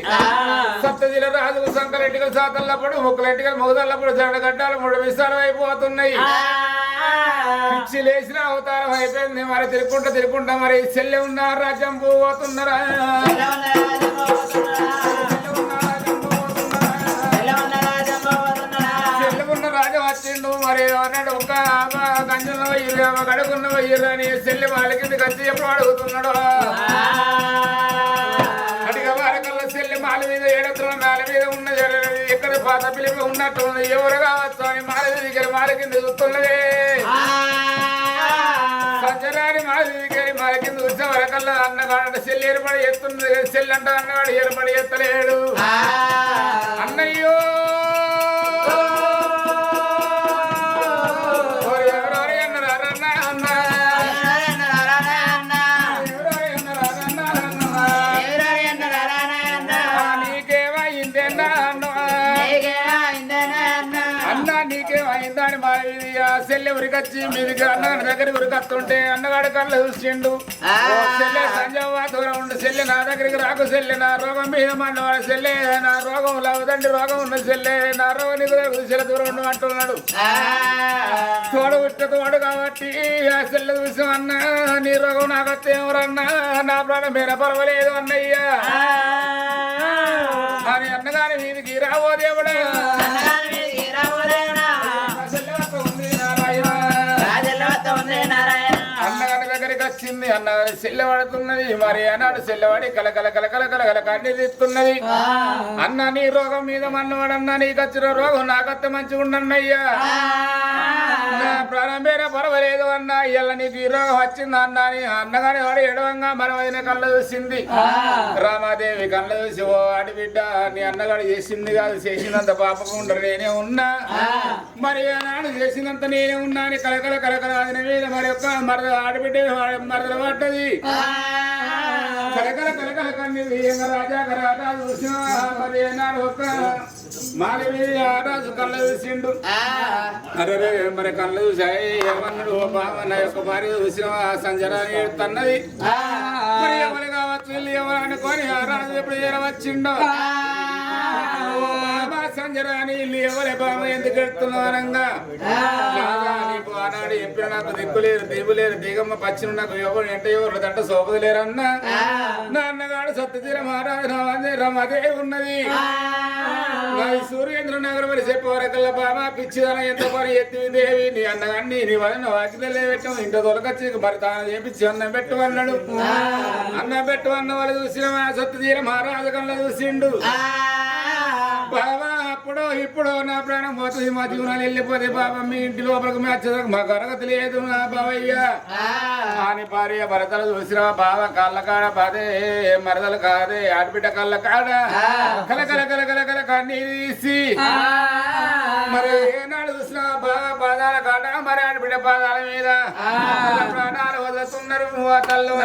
సప్తజిల రాజు సంకరెంటికలు సాతల్లప్పుడు ముక్కలెంటికలు మొగదల్లప్పుడు జడగడ్డాలు 3 విస్తారం అయిపోతున్నాయి పిచ్చి లేచిన అవతారం అయిపోయింది మరి తిరుక్కుంటా మరి చెల్లె ఉన్న రాజ్యం పోతున్నారా చెల్లెకున్న రాజు వచ్చిండు మరి అన్నాడు ఒక గంజంలో వయ్యరు గడుకున్న వయ్యరు అని చెల్లె వాళ్ళ కిందకి వచ్చి ఎప్పుడు అడుగుతున్నాడు అడిగ వారకల్లా చెల్లె మాల మీద 7 ఎకరాల నేల మీద ఉన్న ఎక్కడ పాత పిలిపి ఉన్నట్టు ఎవరు కావచ్చు అని మాలది దగ్గర మాల కింద చూస్తున్నదే సంచరాని మాలది దగ్గర మాల కింద చూసిన వరకల్లా అన్నగాడు సెల్లి ఏర్పడి ఎత్తున్నది సెల్లి అంట అన్నగాడు ఏర్పడి ఎత్తలేడు అన్నయ్యో సెల్లె ఉరికొచ్చి మీదికి అన్నగారి దగ్గర ఉరికొస్తుంటే అన్నగాడు కళ్ళు చూసిండు సెల్లె సంజవ్వ దూరం ఉండు సెల్లె నా దగ్గరికి రాకు సెల్లె నా రోగం మీద మన్నవాడు సెల్లె నా రోగం లవదండి రోగం ఉన్న సెల్లె నా రోగం నీకు సెల్లె దూరం ఉండు అంటున్నాడు తోడు పుట్ట తోడు కాబట్టి ఆ సెల్లె చూసాం అన్న నీ రోగం నాకు వస్తే ఎవరన్నా నా ప్రాణం మీద పర్వాలేదు అన్నయ్య అని అన్నగారి మీదికి రావో దేవుడా అన్నగారి దగ్గరికి వచ్చింది అన్నగారి సెల్లె పడుతున్నది మరి అన్నాడు సెల్లెవాడి కలకల కలకల కలకల కన్నీ తీస్తున్నది అన్న నీ రోగం మీద మన్నవాడన్నా నీకు వచ్చిన రోగం నాకత్త మంచిగా ఉండన్నయ్యా నా ప్రాణం పేర పర్వాలేదు అన్న ఇలా నీకు ఈ రోగం వచ్చింది అన్న అని అన్నగారి వాడు ఎడవంగా మనమైన కళ్ళ చూసింది రామాదేవి కళ్ళ చూసి ఓ ఆడి బిడ్డ నీ అన్నగాడు చేసింది కాదు చేసినంత పాపకు ఉండరు నేనే ఉన్నా మరి ఆనాడు చేసినంత నేనే ఉన్నా అని కలకల కలకల ఆదిన మీద మరి యొక్క మరద ఆడబిడ్డ మరదలు పడ్డది కలకల కలకల కన్నీ రాజా రాజా చూసిన మరి ఏనాడు ఒక మాధవి రాజు కళ్ళ చూసిండు అరే మరి కళ్ళు చూసాయి ఏమన్నాడు ఓ బావ నా యొక్క భార్య చూసిన సంజరాని తన్నది మరి ఎవరు కావచ్చు ఎవరు అనుకొని ఆ రాజు ఎప్పుడు చేరవచ్చిండో సంజరాని ఇల్లు ఎవరే బావ ఎందుకు ఎడుతున్నావు అనంగా నీకు ఆనాడు ఎప్పుడు నాకు దిక్కులేరు దిగులేరు దిగమ్మ పచ్చిన నాకు ఎవరు ఎంట ఎవరు దంట సోపది లేరన్నా నా అన్నగాడు సత్యతీర మహారాజు రమదే ఉన్నది సూర్యేంద్ర నగరం మరి చెప్పవరకల్లా బాబా పిచ్చిదన ఎంత పని ఎత్తి దేవి నీ అన్నగాన్ని నీ వలన వాకిలే పెట్టాం ఇంత దొరకచ్చి మరి తాను చేపించి అన్నం పెట్టు అన్నాడు అన్నం పెట్టు అన్న వాళ్ళు చూసిన సత్యతీర మహారాజు కల్లా చూసిండు బాబా అప్పుడు ఇప్పుడు నా ప్రాణం పోతుంది మా జీవనాలు వెళ్ళిపోతే బాబా మీ ఇంటి లోపలికి మెచ్చదకు మాకు అరగతి లేదు నా బావయ్య అని భార్య భరతలు చూసిరా బావ కళ్ళ కాడ బాదే మరదలు కాదే ఆడబిడ్డ కళ్ళ కాడ కలకల కలకల కల కన్నీ తీసి మరి ఏనాడు చూసినా బాగా పాదాల కాడ మరి ఆడబిడ్డ పాదాల మీద ప్రాణాలు వదులుతున్నారు తల్లు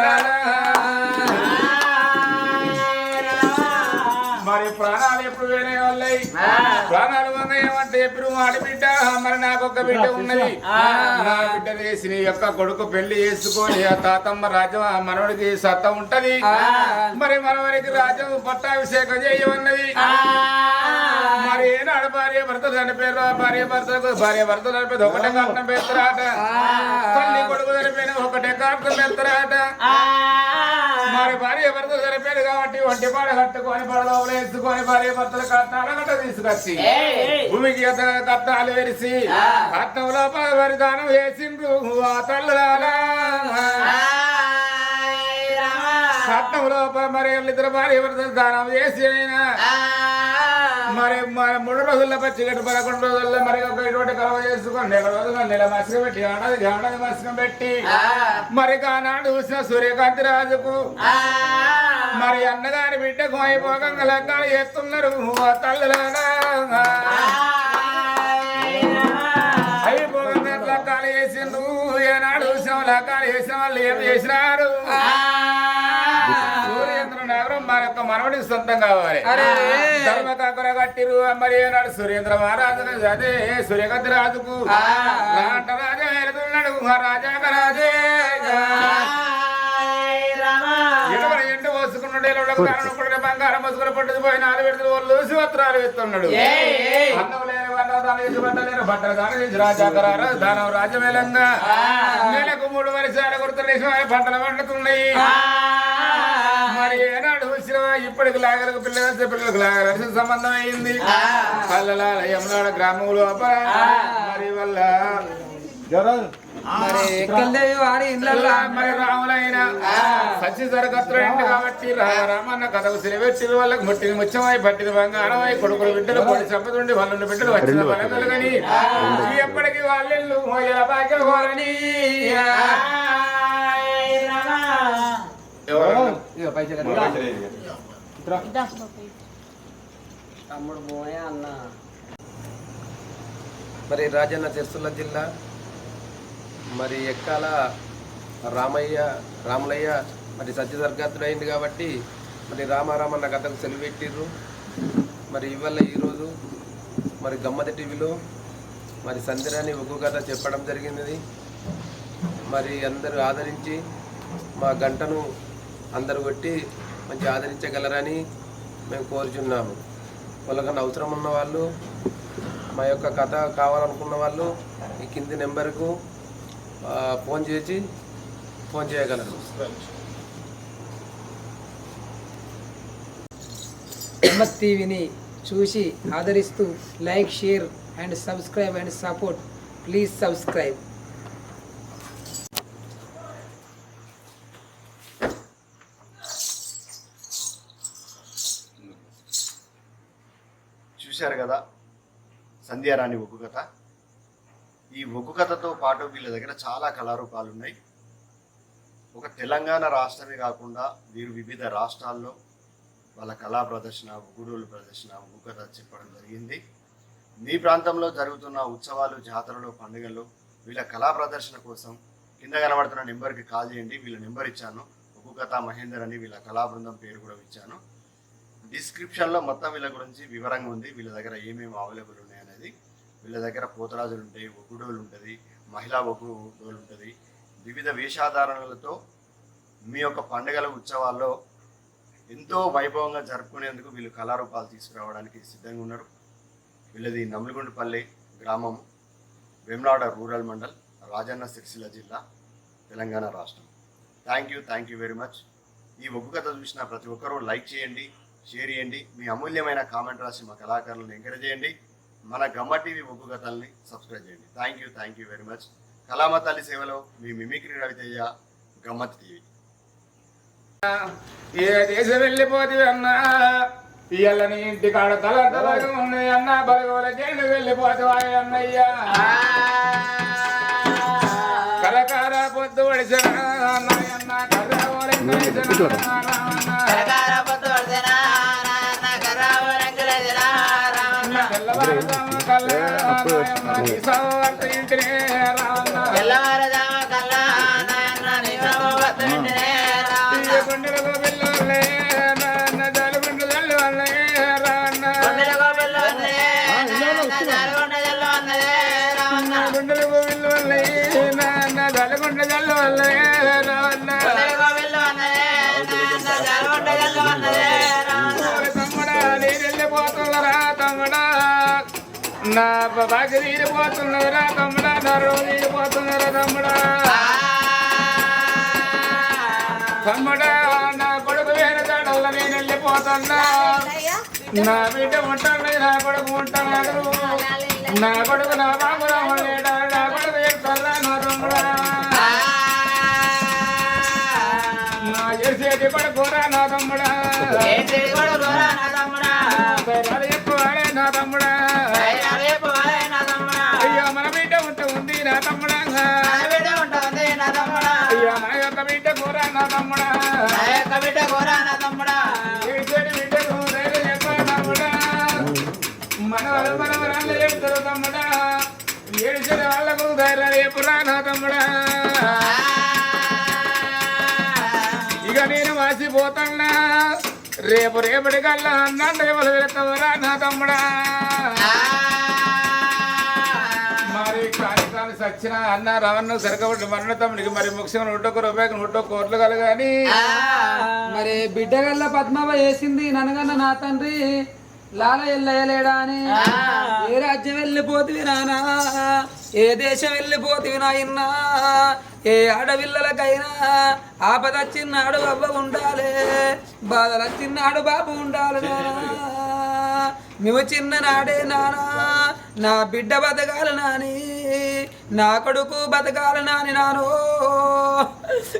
మరి ప్రాణాలు ఎప్పుడు వేరే వాళ్ళయి ప్రాణాలు ఏమంటే ఎప్పుడు ఆడబిడ్డ మరి నాకు ఒక బిడ్డ ఉన్నది నా బిడ్డ వేసి నీ యొక్క కొడుకు పెళ్లి చేసుకొని ఆ తాతమ్మ రాజ్యం ఆ మనవడికి సత్త ఉంటది మరి మనవడికి రాజ్యం పట్టాభిషేకం చేయమన్నది మరి ఏనాడు భార్య భర్త చనిపోయారు భార్య భర్తలు చనిపోయింది ఒకటే కారణం పెడతారాట తల్లి కొడుకు చనిపోయిన ఒకటే కారణం పెడతారాట మరి భార్య భర్త చనిపోయారు కాబట్టి ఒంటిపాడ కట్టుకొని పడలో వేసుకొని భార్య భర్తలు కట్టాల గట్ట తీసుకొచ్చి భూమికి కట్టాలు వేసి కట్టంలో పరిధానం వేసిండ్రు ఆ తల్లులారా కట్టంలో మరి ఇద్దరు భార్య భర్తలు దానం చేసి అయినా మరి 3 రోజుల్లో పచ్చిగట్టు 11 రోజుల్లో మరి ఒక ఇటువంటి కలవ చేసుకొని నెల రోజులు నెల మసిగం పెట్టి ఏడాది మసిగం పెట్టి మరి ఆనాడు చూసిన సూర్యకాంతి రాజుకు మరి అన్నగారి బిడ్డకు అయిపోకంగా లగ్గాలు చేస్తున్నారు తల్లులారా అయిపోకంగా లగ్గాలు చేసిండ్రు ఏనాడు చూసిన లగ్గాలు చేసిన వాళ్ళు ఏం చేసినారు సూర్యేంద్ర నగరం మన యొక్క మనవడికి సొంతం కావాలి ధర్మ కాకుర కట్టిరు మరి ఏనాడు సురేంద్ర మహారాజు అదే సూర్యకాంతి రాజుకు రాంట రాజా వెళుతున్నాడు రాజా రాజే ఎండు పోసుకున్నాడు బంగారం పోసుకుని పట్టుకు పోయి 4 విడతలు వాళ్ళు శివత్రాలు ఎత్తున్నాడు అన్నం లేని బట్టలేని బట్టలు దానం చేసి రాజాకరారు దానం రాజమేలంగా నెలకు 3 వర్షాలు గుర్తులేసి పంటలు పండుతున్నాయి మరి ఏనాడు వచ్చినా ఇప్పటికి లాగలకు పిల్లలకు లాగల సంబంధం అయింది కళ్ళ యమునాడ గ్రామంలో మరి వల్ల మరి ఎక్కడలేవి వాడి ఇళ్ళల్లో మరి రాములైన సచ్చి జరగత్తులు ఏంటి కాబట్టి రామన్న కథకు సిరివెట్టి వాళ్ళకి ముట్టిని ముచ్చమై పట్టిన బంగారమై కొడుకులు బిడ్డలు పొడి సంపదుండి వాళ్ళ బిడ్డలు వచ్చిన బలగలు కానీ ఎప్పటికీ వాళ్ళిల్లు మోయల భాగ్యం కోరని తమ్ముడు పోయే అన్న. మరి రాజన్న సిరిసిల్ల జిల్లా మరి ఎక్కాల రాములయ్య మరి సత్యదర్గాతుడు అయింది కాబట్టి మరి రామారామన్న కథకు సెలవు పెట్టిర్రు. మరి ఇవాళ ఈరోజు మరి గమ్మతి టీవీలో మరి సందిరాని ఒగ్గు కథ చెప్పడం జరిగినది. మరి అందరూ ఆదరించి మా గంటను అందరు కొట్టి మంచి ఆదరించగలరని మేము కోరుచున్నాము. వాళ్ళకన్నా అవసరం ఉన్న వాళ్ళు మా యొక్క కథ కావాలనుకున్న వాళ్ళు ఈ కింది నెంబర్కు ఫోన్ చేయగలరు. గమ్మత్ టీవీని చూసి ఆదరిస్తూ like, share and subscribe and support. Please subscribe. చూశారు కదా సంధ్యారాణి ఒగ్గు కథ. ఈ ఒగ్గు కథతో పాటు వీళ్ళ దగ్గర చాలా కళారూపాలు ఉన్నాయి. ఒక తెలంగాణ రాష్ట్రమే కాకుండా వీరు వివిధ రాష్ట్రాల్లో వాళ్ళ కళా ప్రదర్శన, ఒగ్గుడోలు ప్రదర్శన, ఒగ్గు కథ చెప్పడం జరిగింది. మీ ప్రాంతంలో జరుగుతున్న ఉత్సవాలు, జాతరలు, పండుగల్లో వీళ్ళ కళా ప్రదర్శన కోసం కింద కనబడుతున్న నెంబర్కి కాల్ చేయండి. వీళ్ళ నెంబర్ ఇచ్చాను, ఒగ్గు కథ మహేందర్ అని వీళ్ళ కళా బృందం పేరు కూడా ఇచ్చాను. డిస్క్రిప్షన్లో మొత్తం వీళ్ళ గురించి వివరంగా ఉంది. వీళ్ళ దగ్గర ఏమేమి అవైలబుల్ ఉన్నాయి అనేది. వీళ్ళ దగ్గర పోతరాజులు ఉంటాయి, ఒగ్గుడోలు ఉంటుంది, మహిళా ఒగ్గుడోలు ఉంటుంది. వివిధ వేషాధారణలతో మీ యొక్క పండుగల ఉత్సవాల్లో ఎంతో వైభవంగా జరుపుకునేందుకు వీళ్ళు కళారూపాలు తీసుకురావడానికి సిద్ధంగా ఉన్నారు. వీళ్ళది నమ్మిగుండపల్లి గ్రామం, వేములవాడ రూరల్ మండల్, రాజన్న సిరిసిల్ల జిల్లా, తెలంగాణ రాష్ట్రం. Thank you very much. ఈ ఒగ్గు కథ చూసిన ప్రతి ఒక్కరూ లైక్ చేయండి, షేర్ చేయండి, మీ అమూల్యమైన కామెంట్ రాసి మా కళాకారులను ఎంకరేజ్ చేయండి. మన గమ్మ టీవీ ఒగ్గు కథల్ని సబ్స్క్రైబ్ చేయండి. Thank you very much. కళామ తల్లి సేవలో మీ మిమిక్రీ రవితేజ, గమ్మత్ టీవీ. ఏ దేశం వెళ్ళిపోతుంది అన్నా, ఇయ్యాల నీ ఇంటి కాడ తలగా ఉన్నాయి అన్న, బలగోలకేళ్ళు వెళ్ళిపోతావా అన్నయ్యా. కలకార పొద్దు పడిసిన అన్నయ్యన్న, నా బాగా తీరిపోతున్నదిరా తమ్ముడా, నా రోజు తీరిపోతున్నరా తమ్ముడా. తమ్ముడా నా కొడుకు వేరే తడల్లో నేను వెళ్ళిపోతున్నా. నా బిడ్డ ఉంటాను, నా కొడుకు ఉంటున్నాడు. నా కొడుకు నా బాబు రాములేడా, నా కొడుకు ఎక్కల్లా నా తమ్ముడా. నా చేసేది కొడుకురా నా తమ్ముడా, ఎక్కువాడే నా తమ్ముడా. అయ్యో మన బిడ్డ ఉంటుంది నా తమ్ముడా, అయ్యో నా యొక్క బిడ్డ కూర నా తమ్ముడా, ఏడ్చేది బిడ్డకు రైలు చెప్ప తమ్ముడా. మనవరాళ్ళు ఏడుతారు తమ్ముడా, ఏడ్చేది వాళ్ళకు ధైర్యాలు చెప్పురా నా తమ్ముడా. ఇక నేను వాసిపోతున్నా, రేపటి కల్లా అన్నంత ఎవరు వెళ్తావరా నా తమ్ముడా. మరి కార్యక్రమాలు సచ్చిన అన్న రవణ సరికబడి మరణ తమ్ముడికి మరి ముఖ్యంగా 1 కోట్లు కలగాని. మరి బిడ్డగల్ల పద్మవ వేసింది ననగన్న నా తండ్రి లాల ఎల్లయ్యలేడా అని. ఏ రాజ్యం వెళ్ళిపోతివి నానా, ఏ దేశం వెళ్ళిపోతివి నాయన్నా. ఏ ఆడపిల్లలకైనా ఆపదచ్చిన్నాడు అవ్వ ఉండాలి, బాధలచ్చిన్నాడు బాబు ఉండాలి నానా. నువ్వు చిన్న నాడే నానా, నా బిడ్డ బతకాలి నాని. నా కొడుకు బతకాల నాని నాను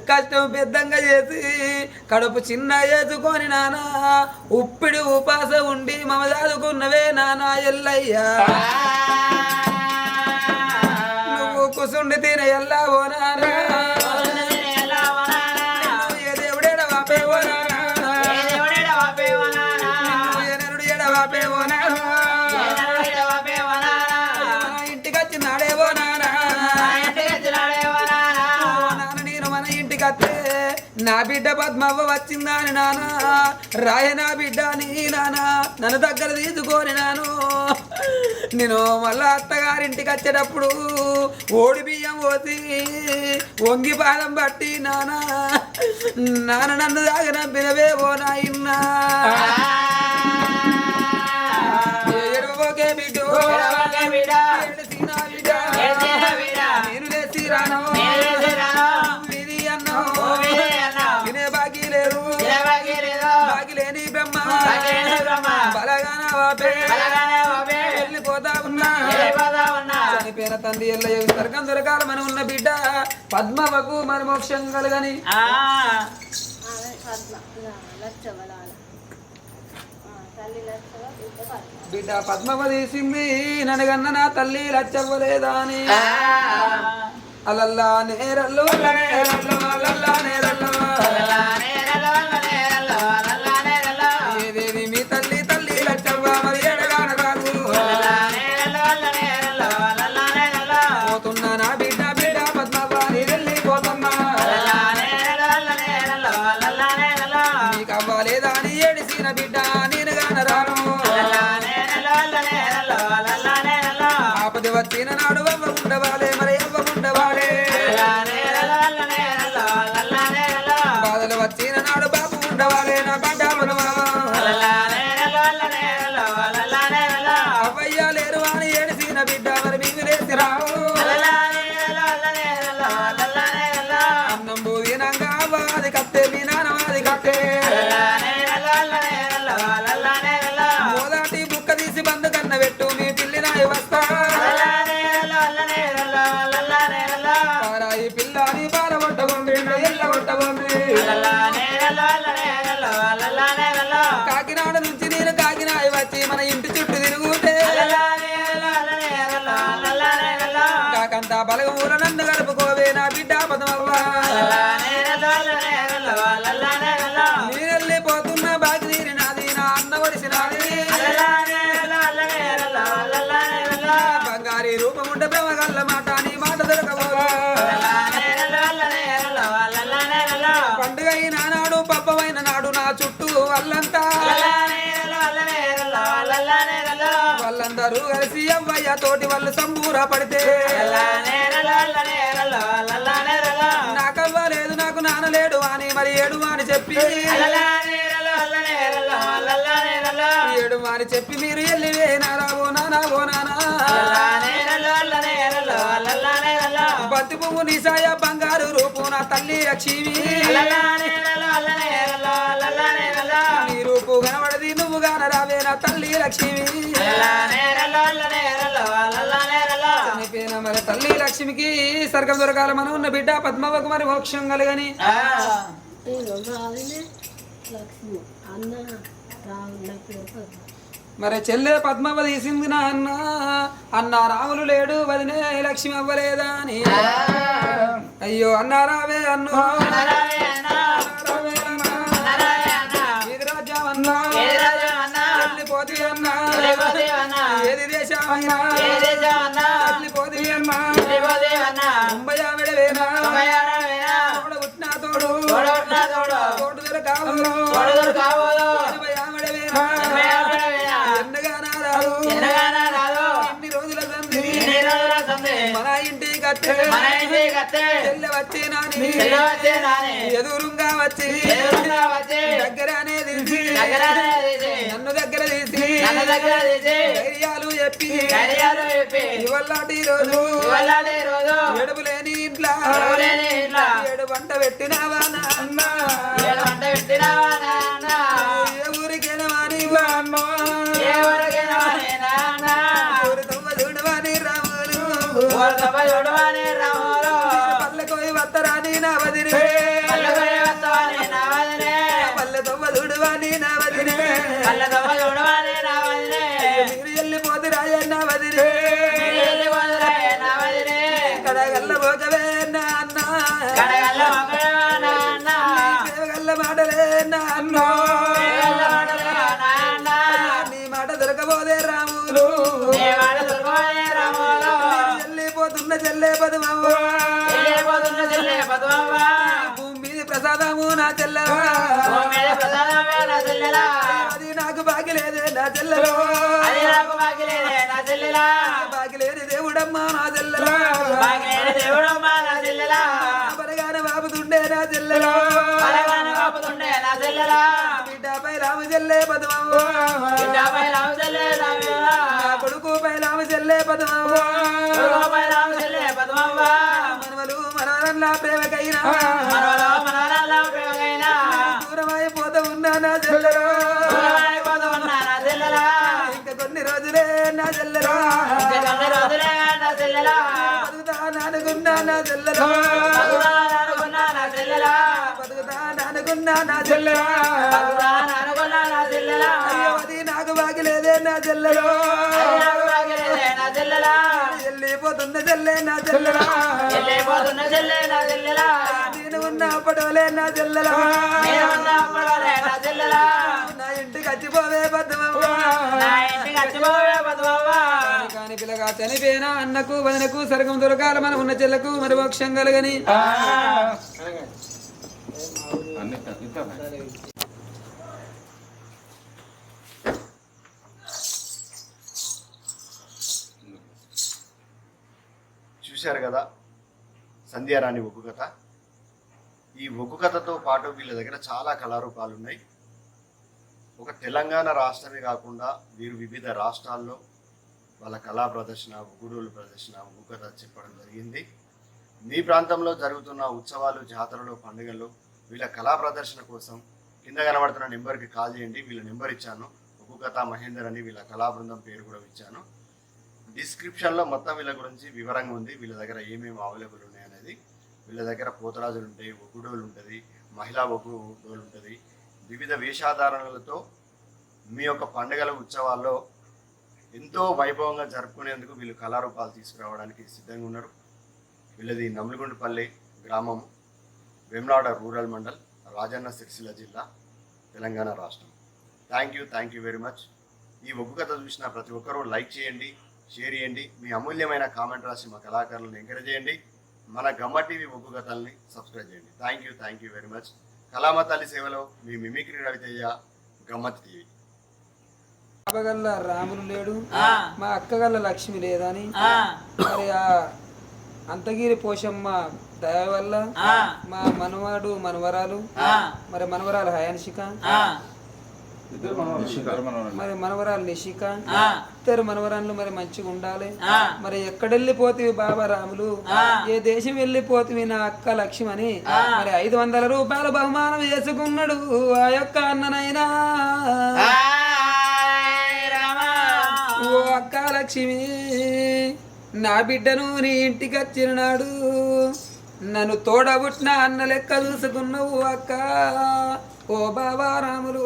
కష్టం పెద్దంగా చేసి కడుపు చిన్న చేసుకొని నానా ఉప్పిడి ఉపాస ఉండి మమ చదువుకున్నవే నానా ఎల్లయ్యా నువ్వు కుసుండి తిన ఎల్లా ఓ నానా ఏ దేవుడేడ వాపే ఓ నానా ఎనరుడు ఎడ వాపే ఓ నానా ఇంటికి వచ్చినాడే ఓ నానా నేను మన ఇంటికి వస్తే నా బిడ్డ పద్మవ్వ వచ్చిందని నానా రాయ నా బిడ్డ నీ నానా నన్ను దగ్గర తీసుకొని నాను నేను మళ్ళా అత్తగారింటికి వచ్చేటప్పుడు ఓడి బియ్యం పోసి వంగి పాదం పట్టి నానా నాన్న నన్ను దాకా నంపినవే ఓ నాయన్నా ఎడవకే బిడ్డ నేను లేచి రాను విధి అన్నో వినే బాకీ లేదు బాకీ లేని బ్రహ్మ బలగాన వాపే వెళ్ళిపోతా ఉన్నా చనిపోయిన తండ్రి ఎల్లయ్య స్వర్గం దొరకాల మనం ఉన్న బిడ్డ పద్మవకు మరి మోక్షం కలగని బిడ్డ పద్మవ తీసింది ననగన్న నా తల్లి లచ్చవ్వలేదా అని అలల్లా నేరల్లు అలల్లా నేరల్లు ఏదేవి మీ తల్లి తల్లి లచ్చవ్వ మరి ఎడగాన రాదు పోతున్నా నా బిడ్డ బిడ్డ పద్మవ్వ నీరెళ్ళిపోతున్నా నీకు అవ్వలేదా అని ఏడిసిన బిడ్డ నేను గాన రాను ఆపది వచ్చిన నాడు అవ్వ ఉండవాలే మరి అవ్వ ఉండవాలే బాధలు వచ్చిన నాడు బాబు ఉండవాలే నా బిడ్డ అవ్వయ్య లేరు అని ఏడిసిన బిడ్డ మరి మీకు లేసి రావు అన్నం భూదినంగా అవ్వది కత్తే మీ నాన్నవాది కత్తే మోదాటి బుక్క తీసి బందు కన్న పెట్టు మీ పిల్లి నాయ వస్తా పారాయి పిల్లని పాల కొట్టబండి ఎల్ల కొట్టబండి కాకినాడ నుంచి నేను కాకినాడ వచ్చి మన ఇంటి చుట్టూ తిరుగుతే కాకంతా బలగమూల నన్ను గడుపుకోవే నా బిడ్డ పదమవ్వ నేనెళ్ళిపోతున్నా బాకి తీరినాది నా అన్న వడిసినాది బంగారీ రూపముంటే బ్రహ్మగల్ల మాట నీ మాట దొరకబోదు పండుగ అయిన నాడు పబ్బమైన నాడు నా చుట్టూ వాళ్ళంతా వాళ్ళందరూ కలిసి అవ్వయ్య తోటి వాళ్ళు సంబూర పడితే నాకవ్వలేదు నాకు నానలేడు అని మరి ఏడు అని చెప్పి ఏడు అని చెప్పి మీరు వెళ్ళివేనారా ఓ నానా ఓ నానా బంతి పువ్వు నిసాయ బంగారు రూపు నా తల్లి లక్ష్మి నీ రూపు కనబడది నువ్వు గాన రావే నా తల్లి లక్ష్మి చనిపోయిన మరి తల్లి లక్ష్మికి స్వర్గం దొరకాల మనం ఉన్న బిడ్డ పద్మవకు మరి మోక్షం కలగని మరి చెల్లె పద్మవ తీసింది నా అన్న అన్న రాములు లేడు వదినే లక్ష్మి అవ్వలేదా అని అయ్యో అన్న రావే అన్ను వెళ్ళిపోతే అన్నా ఏది దేశమన్నా వెళ్ళిపోతే అమ్మా ముంబై ఆవిడవేనా పుట్టినా తోడు తోడు దొరకావు ఎన్ని రోజుల సంది మన ఇంటికి వచ్చి నాని ఎదురుగా వచ్చి దగ్గరనే తీసి నన్ను దగ్గర తీసి ధైర్యాలు చెప్పి ఇవల్లాంటి రోజు ఏడుపు లేని ఇంట్లో ఏడు పంట పెట్టినావా నాన్న ఏ ఊరికైనా మాని ఊరి తమ్మ చూడవాని రాములు నా వదినే పల్లె తొవ్వ చూడవాని నా వదినే మీరు వెళ్ళిపోతురాయ నా వదినే కడగల్ల పోకవే నా అన్న గల్ల మాటలే నా అన్నో నీ మాట దొరకబోదే రాములు వెళ్ళిపోతున్న చెల్లే పదమవ్వ భూమి మీద ప్రసాదము నా చెల్లెలా అది నాకు బాకి లేదే నా చెల్లెలో బాకి లేని దేవుడమ్మా నా చెల్లెలా బరగాన బాబుతుండే నా చెల్లెలో బిడ్డపై రాము చెల్లే పదమవ్వ నా కొడుకు పై రాము చెల్లే పదమవ్వ మనవలు మనవరల్లా ప్రేమకైనా దూరమైపోతూ ఉన్నా నా చెల్లెలో ఇంకా కొన్ని రోజులే నా చెల్లెలో బతుకుతా నానుకున్నా నా చెల్లెలో బతుకుతా నానుకున్నా నా చెల్లెలో అయ్యో అది నాకు బాకి లేదే నా చెల్లెలో వెళ్ళిపోతున్న చెల్లె నా చెల్లెలా నేను ఉన్న పడవలే నా చెల్లెలా నా ఇంటికి వచ్చిపోవే కాని పిల్లగా చనిపోయినా అన్నకు వదనకు సరగం దొరకాల మనం ఉన్న చెల్లకు మరి మోక్షం కలగని చూశారు కదా సంధ్యారాణి ఒగ్గు కథ. ఈ ఒగ్గు కథతో పాటు వీళ్ళ దగ్గర చాలా కళారూపాలు ఉన్నాయి. ఒక తెలంగాణ రాష్ట్రమే కాకుండా వీరు వివిధ రాష్ట్రాల్లో వాళ్ళ కళా ప్రదర్శన, ఒగ్గుడోలు ప్రదర్శన, ఒగ్గు కథ చెప్పడం జరిగింది. మీ ప్రాంతంలో జరుగుతున్న ఉత్సవాలు, జాతరలు, పండుగల్లో వీళ్ళ కళా ప్రదర్శన కోసం కింద కనబడుతున్న నెంబర్కి కాల్ చేయండి. వీళ్ళ నెంబర్ ఇచ్చాను, ఒగ్గు కథ మహేందర్ అని వీళ్ళ కళా బృందం పేరు కూడా ఇచ్చాను. డిస్క్రిప్షన్లో మొత్తం వీళ్ళ గురించి వివరంగా ఉంది. వీళ్ళ దగ్గర ఏమేమి అవైలబుల్ ఉన్నాయి అనేది. వీళ్ళ దగ్గర పోతరాజులు ఉంటాయి, ఒగ్గుడోలు ఉంటుంది, మహిళా ఒగ్గుడోలు ఉంటుంది. వివిధ వేషాధారణలతో మీ యొక్క పండుగల ఉత్సవాల్లో ఎంతో వైభవంగా జరుపుకునేందుకు వీళ్ళు కళారూపాలు తీసుకురావడానికి సిద్ధంగా ఉన్నారు. వీళ్ళది నమ్మిగుండపల్లి గ్రామం, వేములవాడ రూరల్ మండల్, రాజన్న సిరిసిల్ల జిల్లా, తెలంగాణ రాష్ట్రం. Thank you very much. ఈ ఒగ్గు కథ చూసిన ప్రతి ఒక్కరూ లైక్ చేయండి, షేర్ చేయండి, మీ అమూల్యమైన కామెంట్ రాసి మా కళాకారులను ఎంకరేజ్ చేయండి. మన గమ్మ టీవీ ఒగ్గు కథల్ని సబ్స్క్రైబ్ చేయండి. Thank you very much. కళామతల్లి సేవలో మీ మిమిక్రీ రవితేజ, గమ్మత్ టీవీ. బాబగల్ల రాములు లేడు, మా అక్కగల్ల లక్ష్మి లేదని మరి ఆ అంతగిరి పోషమ్మ దయ వల్ల మా మనవాడు మనవరాలు, మరి మనవరాలు హయాన్షిక, మరి మనవరాలు నిషిక, ఇద్దరు మనవరాళ్ళు మరి మంచిగా ఉండాలి. మరి ఎక్కడెళ్ళిపోతివి బాబా రాములు, ఏ దేశం వెళ్ళిపోతివి నా అక్క లక్ష్మి అని మరి 500 రూపాయల బహుమానం వేసుకున్నాడు ఆ యొక్క అన్ననైనా. ఓ అక్క లక్ష్మి, నా బిడ్డను నీ ఇంటికి వచ్చిన నాడు నన్ను తోడబుట్టిన అన్న లెక్క చూసుకున్నావు అక్క. ఓ బాబా రాములు,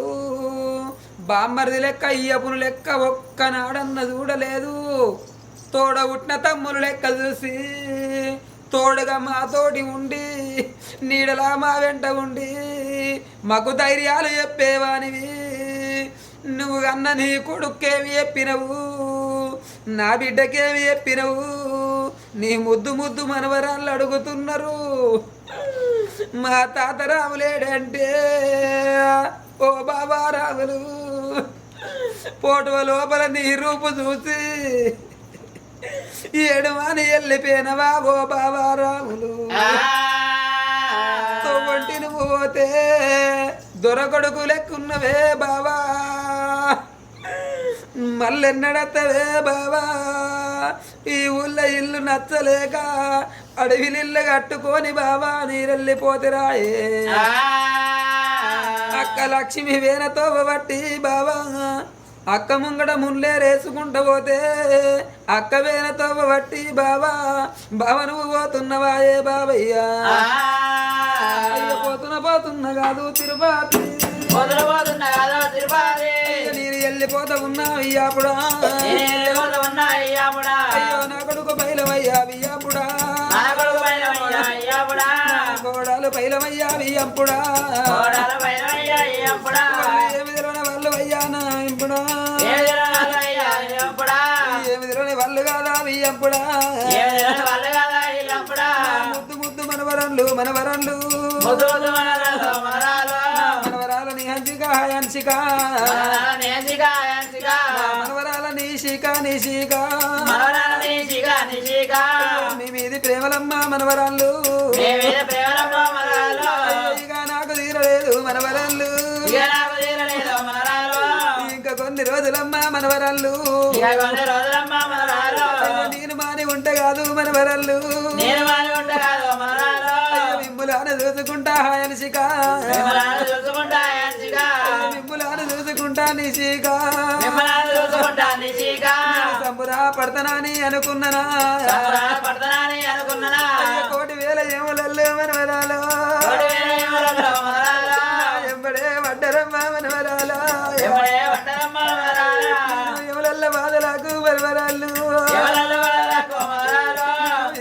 బామ్మరిది లెక్క అయ్యపును లెక్క ఒక్కనాడన్న చూడలేదు. తోడబుట్టిన తమ్ములు లెక్క చూసి తోడుగా మాతోటి ఉండి నీడలా మా వెంట ఉండి మాకు ధైర్యాలు చెప్పేవానివి. నువ్వు అన్న నీ కొడుకేమి చెప్పినవు, నా బిడ్డకేమి చెప్పినవు. నీ ముద్దు మనవరాళ్ళు అడుగుతున్నారు మా తాత రాములేడంటే. ఓ బాబా రాములు, పోటువ లోపల నీ రూపు చూసి ఏడుమాని వెళ్ళిపోయినవా ఓ బాబా రాములు. తోవంటి నువ్వు పోతే దొరకొడుకు లెక్కున్నవే బాబా, మళ్ళెన్నడత్తవే బాబా. ఈ ఊళ్ళో ఇల్లు నచ్చలేక అడవిలిల్లు కట్టుకొని బాబా నీరెళ్ళిపోతురాయే. అక్క లక్ష్మి వేనతో బట్టి బాబా అక్క ముంగడ ముళ్ళేరేసుకుంటూ పోతే అక్క వేనతో బట్టి బాబా నువ్వు పోతున్నవాయే బాబయ్యా. పోతున్నా కాదు తిరుపతి నేను వెళ్ళిపోతా ఉన్నా అయ్యాపుడా అయ్యో నా కొడుకు బయలవయ్యా వియ్యాపుడా కోడాలు బయలవయ్యా వియ్యంపుడా ఏమిదిలోని వాళ్ళు అయ్యా నా ఇంపుడా ఏమిదిలోని వాళ్ళు కాదా వియ్యంపుడా ముద్దు ముద్దు మనవరన్లు మనవరాలని హంచిక హంచిక మనవరాలని శిక నిశిక మీ మీది ప్రేమలమ్మ మనవరాళ్ళు ఇక నాకు తీరలేదు మనవరాళ్ళు ఇంకా కొన్ని రోజులమ్మ మనవరాళ్ళు నేను మాని ఉంటే కాదు మనవరాళ్ళు మిమ్ములాన చూసుకుంటా హంచిక మిమ్ములాను చూసుకుంటా నిశిగా సంబురా పడతానని అనుకున్నానా కోటి వేల ఏములల్లో మనవరాలు ఎంబడే పడ్డరమ్మ మనవరాలు ఏములల్ల బాధలకు మనవరాళ్ళు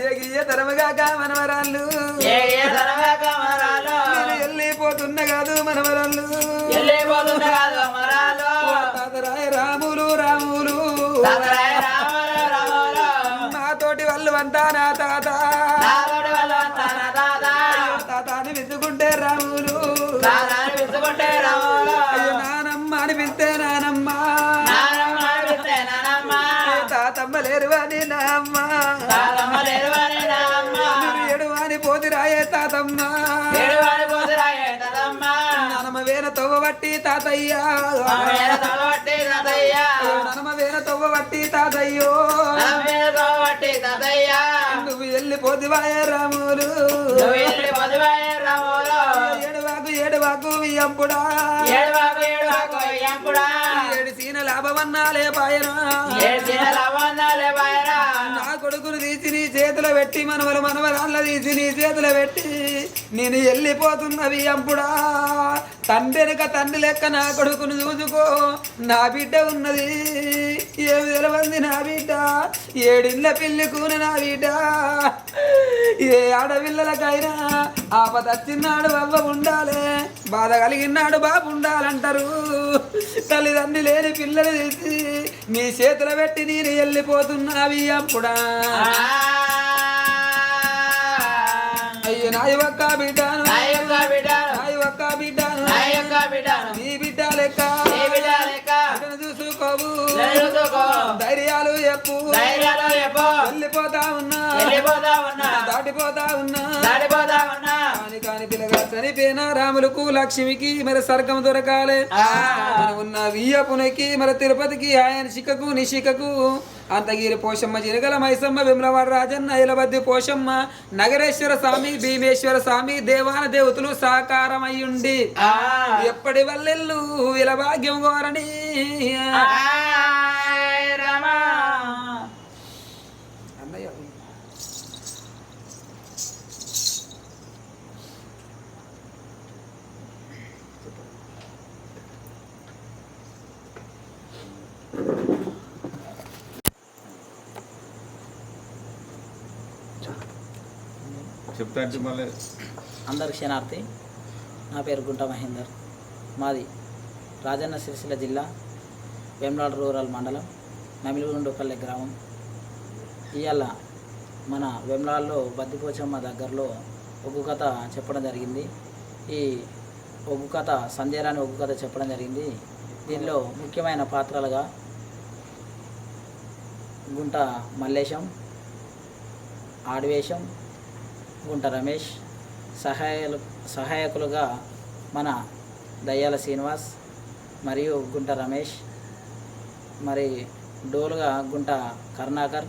ఎగియ తరముగాక మనవరాళ్ళు నేను వెళ్ళిపోతున్న కాదు మనవరాళ్ళు తాతరాయ రాములు రాములు నాతోటి వాళ్ళు అంటా నా తాత తాతాని విసుకుంటే రాములు అయ్యో నానమ్మ అని పిలిస్తే నానమ్మ తాతమ్మ లేరు అని నా అమ్మ ఏడువాని పోతిరాయే తాతమ్మ నానమ్మ వేన తవ్వబట్టి తాతయ్య నానమ్మ వేన తవ్వబట్టి తాతయ్యో నువ్వు వెళ్ళిపోతివాయే రాములు ఏడువాకు ఏడువాకు వియ్యంపుడా ఏడు సీన లాభమన్నాలే పాయనా నా కొడుకును తీసి నీ చేతులు పెట్టి మనవరాళ్ళ తీసి నీ చేతులు పెట్టి నేను వెళ్ళిపోతున్నవి అంపుడా తండ్రినక తండ్రి లెక్క నా కొడుకును చూసుకో నా బిడ్డ ఉన్నది ఏమి తెలవంది నా బిడ్డ ఏడిళ్ళ పిల్లి కూన నా బిడ్డ ఏ ఆడపిల్లలకైనా ఆపద వచ్చినాడు అవ్వ ఉండాలి బాధ కలిగినాడు బాబు ఉండాలంటారు తల్లిదండ్రి లేని పిల్లలు తీసి నీ చేతులు పెట్టి నేను వెళ్ళిపోతున్నావి అప్పుడా అయ్యో నాయ ఒక్క బిడ్డాను నాయ ఒక్క బిడ్డాను నీ బిడ్డ లెక్క చూసుకోవు ధైర్యాలు చెప్పు వెళ్ళిపోతా ఉన్నా దాటిపోతా ఉన్నా కాని పిల్లగా చనిపోయిన రాములకు లక్ష్మికి మరి స్వర్గం దొరకాలి ఉన్న వియ్యపునికి మరి తిరుపతికి ఆయన శిఖకు నిశిఖకు అంతగిరి పోషమ్మ జినగల మైసమ్మ విమలవాడ రాజన్న ఇలబద్ది పోషమ్మ నగరేశ్వర స్వామి భీమేశ్వర స్వామి దేవాన దేవతలు సాకారమయ్యుండి ఎప్పటి వల్లెల్లు ఇలా భాగ్యం కోరని అన్నయ్య చెప్తా మళ్ళీ అందరికి క్షణార్థి. నా పేరు గుంట మహేందర్. మాది రాజన్న సిరిసిల్ల జిల్లా వేములాడ రూరల్ మండలం నమిలిగుండుపల్లె గ్రామం. ఇవాళ మన వేములాడలో బద్దిపోచమ్మ దగ్గరలో ఒగ్గు కథ చెప్పడం జరిగింది. ఈ ఒగ్గు కథ సంధ్యారాణి ఒగ్గు కథ చెప్పడం జరిగింది. దీనిలో ముఖ్యమైన పాత్రలుగా గుంట మల్లేశం, ఆడివేశం, గుంట రమేష్, సహాయకులుగా మన దయ్యాల శ్రీనివాస్ మరియు గుంట రమేష్, మరి డోలుగా గుంట కరుణాకర్,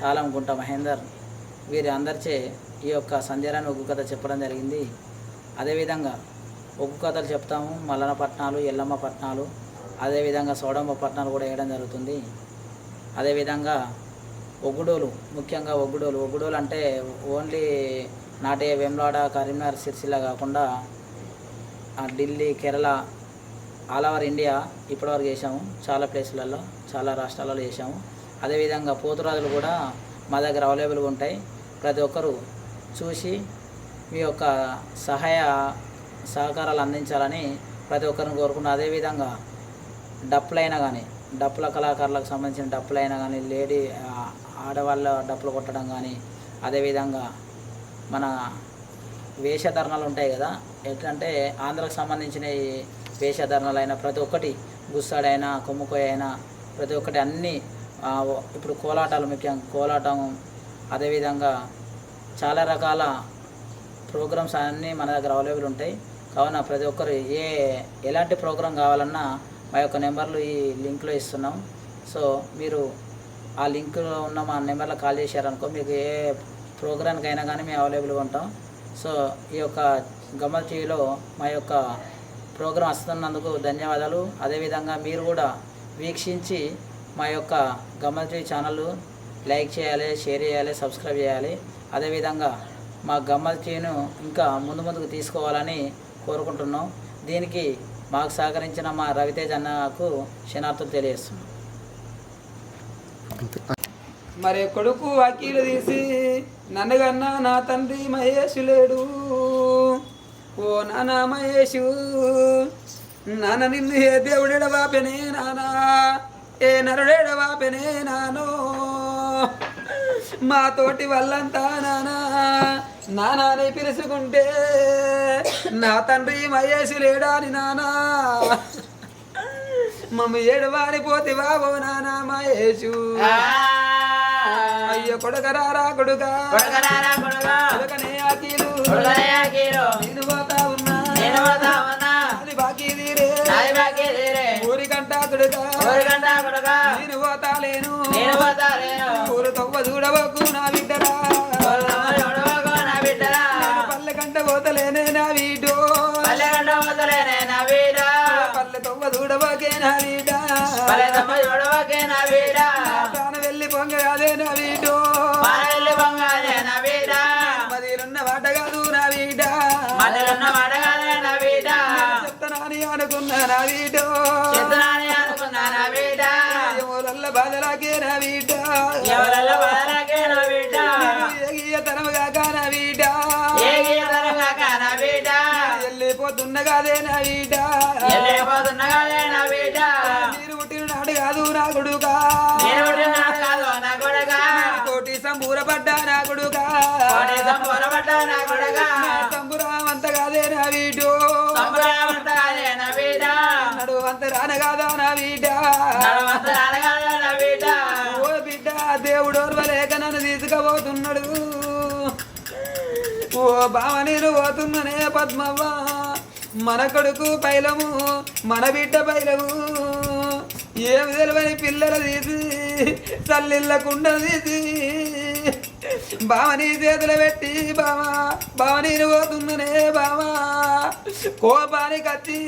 తాళం గుంట మహేందర్, వీరి అందరిచే ఈ యొక్క సంధ్యారాణి ఒగ్గు కథ చెప్పడం జరిగింది. అదేవిధంగా ఒగ్గు కథలు చెప్తాము, మల్లన పట్నాలు, ఎల్లమ్మ పట్నాలు, అదేవిధంగా సోడమ్మ పట్నాలు కూడా వేయడం జరుగుతుంది. అదేవిధంగా ఒగ్గుడోలు, ముఖ్యంగా ఒగ్గుడోలు అంటే ఓన్లీ నాటే వేములాడ, కరీంనగర్, సిరిసిల్ల కాకుండా Delhi, Kerala, all over India ఇప్పటివరకు చేసాము. చాలా ప్లేసులలో, చాలా రాష్ట్రాలలో చేసాము. అదేవిధంగా పోతురాజులు కూడా మా దగ్గర అవైలబుల్గా ఉంటాయి. ప్రతి ఒక్కరూ చూసి మీ యొక్క సహకారాలు అందించాలని ప్రతి ఒక్కరిని కోరుకుంటున్నాను. అదేవిధంగా డప్పులైనా కానీ, డప్పుల కళాకారులకు సంబంధించిన డప్పులైనా కానీ, ఆడవాళ్ళ డప్పులు కొట్టడం కానీ, అదేవిధంగా మన వేషధరణాలు ఉంటాయి కదా, ఎట్లంటే ఆంధ్రకు సంబంధించిన ఈ వేషధరణాలు అయినా ప్రతి ఒక్కటి, గుస్సాడైనా, కొమ్ముకోయ అయినా ప్రతి ఒక్కటి అన్నీ, ఇప్పుడు కోలాటాలు, ముఖ్యంగా కోలాటం, అదేవిధంగా చాలా రకాల ప్రోగ్రామ్స్ అన్నీ మన దగ్గర అవైలబుల్ ఉంటాయి. కావున ప్రతి ఒక్కరు ఎలాంటి ప్రోగ్రాం కావాలన్నా మా యొక్క నెంబర్లు ఈ లింక్లో ఇస్తున్నాం. సో మీరు ఆ లింక్లో ఉన్న మా నెంబర్లో కాల్ చేశారనుకో, మీకు ఏ ప్రోగ్రామ్కైనా కానీ మేము అవైలబుల్గా ఉంటాం. సో ఈ యొక్క గమ్మత్ టీవీలో మా యొక్క ప్రోగ్రాం వస్తున్నందుకు ధన్యవాదాలు. అదేవిధంగా మీరు కూడా వీక్షించి మా యొక్క గమ్మత్ టీవీ ఛానల్ లైక్ చేయాలి, షేర్ చేయాలి, సబ్స్క్రైబ్ చేయాలి. అదేవిధంగా మా గమ్మత్ టీవీను ఇంకా ముందుకు తీసుకోవాలని కోరుకుంటున్నాం. దీనికి మాకు సహకరించిన మా రవితేజ్ అన్నకు క్షణార్థులు తెలియజేస్తున్నాం. మరి కొడుకు వకీలు తీసి నన్నగన్నా నా తండ్రి మహేషు లేడు. ఓ నాన్న మహేషు, నాన్న నిన్ను ఏ దేవుడెడవాపెనే నానా, ఏ నరుడెడవాపెనే నానో. మా తోటి వాళ్ళంతా నానాని పిలుచుకుంటే నా తండ్రి మహేషు లేడాని నానా, మమ్మ ఏడవాని పోతే బాబో నానా మహేషు. అయ్యో కొడుకరారా కొడుక, కొడుకనే ఆకీలు నేను పోతా ఉన్నా, అది బాకీ తీరే ఊరికంటా కొడుక, నేను పోతాలేను, ఊరు తవ్వ చూడవకు నా బిడ్డరా, పల్లె కంట పోతలేనే నా వీడో, పల్లె తవ్వ చూడవకే నా వీడా, ప్రాణ వెళ్ళి పొంగ అదే నా వీడో, మదిలున్న మాట కాదు నా వీడా, చెప్తనాని అనుకున్నా నా వీడో, ఎవరల్ల బాధలాగే నా వీడా, తనముగాక నా వీడా, వెళ్ళిపోతున్నగాదే నా వీడా, మీరు పుట్టిన నాడు కాదు నా కొడుకా, కోటి సంబూరపడ్డా నా కొడుకా, సంబురామంత కాదే నా వీడో, నడు అంత రానగాదా నా వీడా, ఓ బిడ్డ దేవుడు ఓర్వలేక నన్ను తీసుకుపోతున్నాడు. ఓ బావ నేను పోతున్ననే పద్మవ్వ, మన కొడుకు పైలము, మన బిడ్డ పైలము, ఏమి తెలివని పిల్లలు తీసి తల్లిళ్ళకుండా తీసి బావని చేతులు పెట్టి బావ నేను పోతున్ననే బావా, కోపానికి వచ్చి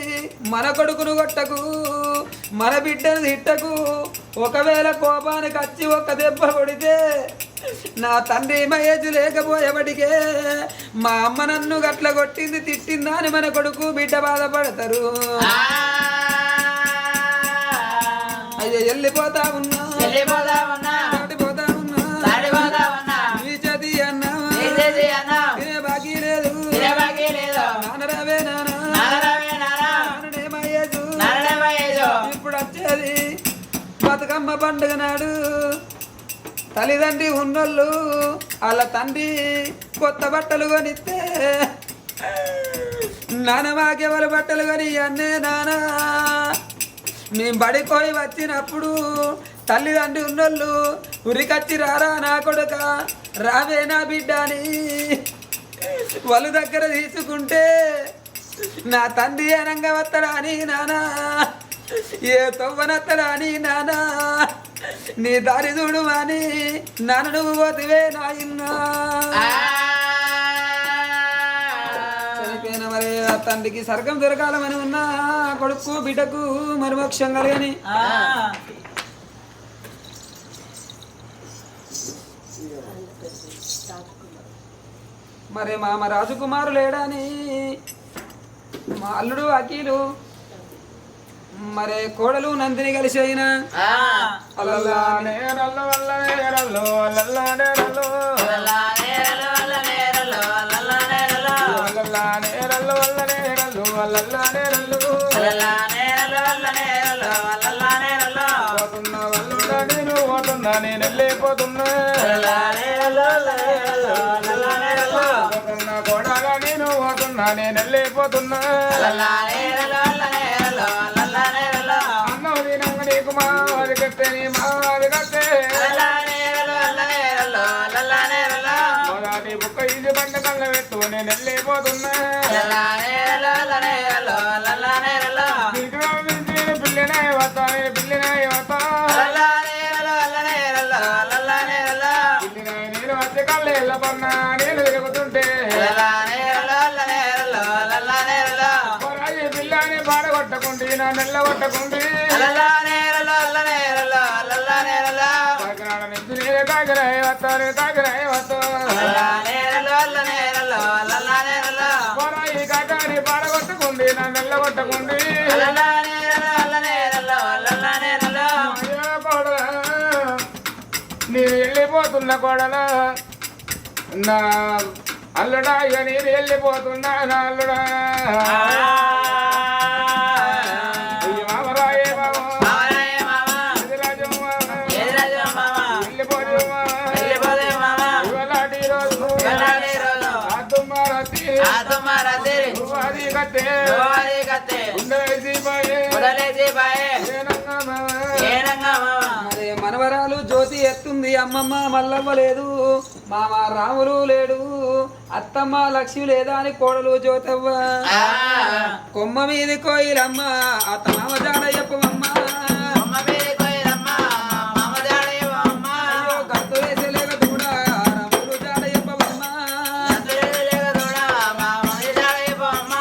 మన కొడుకును కొట్టకు, మన బిడ్డను తిట్టకు. ఒకవేళ కోపానికి వచ్చి ఒక దెబ్బ కొడితే నా తండ్రి మహేష్ లేకపోయేపటికే మా అమ్మ నన్ను గట్ల కొట్టింది, తిట్టిందా అని మన కొడుకు బిడ్డ బాధపడతారు. అయ్యో వెళ్ళిపోతా ఉన్నా, దాటిపోతా ఉన్నా, నీ చేతి అన్నా తినే బాకీ లేదు, నానరావే నానే మహేష్. ఇప్పుడు వచ్చేది బతుకమ్మ పండుగ నాడు తల్లిదండ్రి ఉన్నోళ్ళు వాళ్ళ తండ్రి కొత్త బట్టలు కొనిస్తే నాన్న మాకెవరు బట్టలు కొని అన్నే నానా, మేము బడిపోయి వచ్చినప్పుడు తల్లిదండ్రి ఉన్నోళ్ళు ఉరికచ్చి రారా నా కొడుక, రావే నా బిడ్డ అని వాళ్ళ దగ్గర తీసుకుంటే నా తండ్రి అనంగా వస్తాడా అని నానా, ఏ తవ్వనత్తడా అని నానా, నీ దారి చూడు అని నన్ను నువ్వు పోతివే నాయన్నా. చనిపోయిన మరి ఆ తండ్రికి స్వర్గం దొరకాలమని ఉన్నా, కొడుకు బిడ్డకు మరుమోక్షం కలగని. మరి మామ రాజకుమారు లేడని మా అల్లుడు అఖిలు మరే కోడలు నందిని కలిసి అయినా అల్లల్లానే రల్లు అల్లనే రల్లు అల్లల్లానే రల్లు అల్లల్లానే రల్లు అల్లనే రల్లు పోతున్నా వల్లుడా నేను పోతున్నా నేను వెళ్ళిపోతున్నా పోతున్నా కోడగా నేను పోతున్నా నేను వెళ్ళిపోతున్నా అన్నం తినంగా నీకు మా అది కట్టే నీ మా అది కట్టే మొదటి బుక్క ఇది బండ కళ్ళ పెట్టు నేను వెళ్ళిపోతున్నా పిల్లినే వస్తా పిల్లినే వస్తా పిల్లిన నేను వచ్చి కళ్ళు వెళ్ళపన్నా నేను తిరుగుతుంటే పిల్లని పాడగొట్టకుండి నా నెల్ల కొట్టకుండి నుంచి నేనే తాగిరాయి వస్తాను తాగిరాయి వస్తా ఈ కాకాని పాడగొట్టకుండి నా నెల్ల కొట్టకుండి నేను వెళ్ళిపోతున్న కోడలా నా అల్లుడా ఇక నేను వెళ్ళిపోతున్నా నా అల్లుడా మామరాయే వెళ్ళిపోతే రోజు మరి మనవరాలు జ్యోతి ఎత్తుంది అమ్మమ్మ మల్లవ్వలేదు మామ రాములు లేడు అత్తమ్మ లక్ష్మి లేదా అని కోడలు జ్యోతవ్వ కొమ్మ మీది కోయిలమ్మ అత్త మామ జాడ చెప్పవమ్మ గంతులేసలేక దూడ రాములు జాడ చెప్పవమ్మ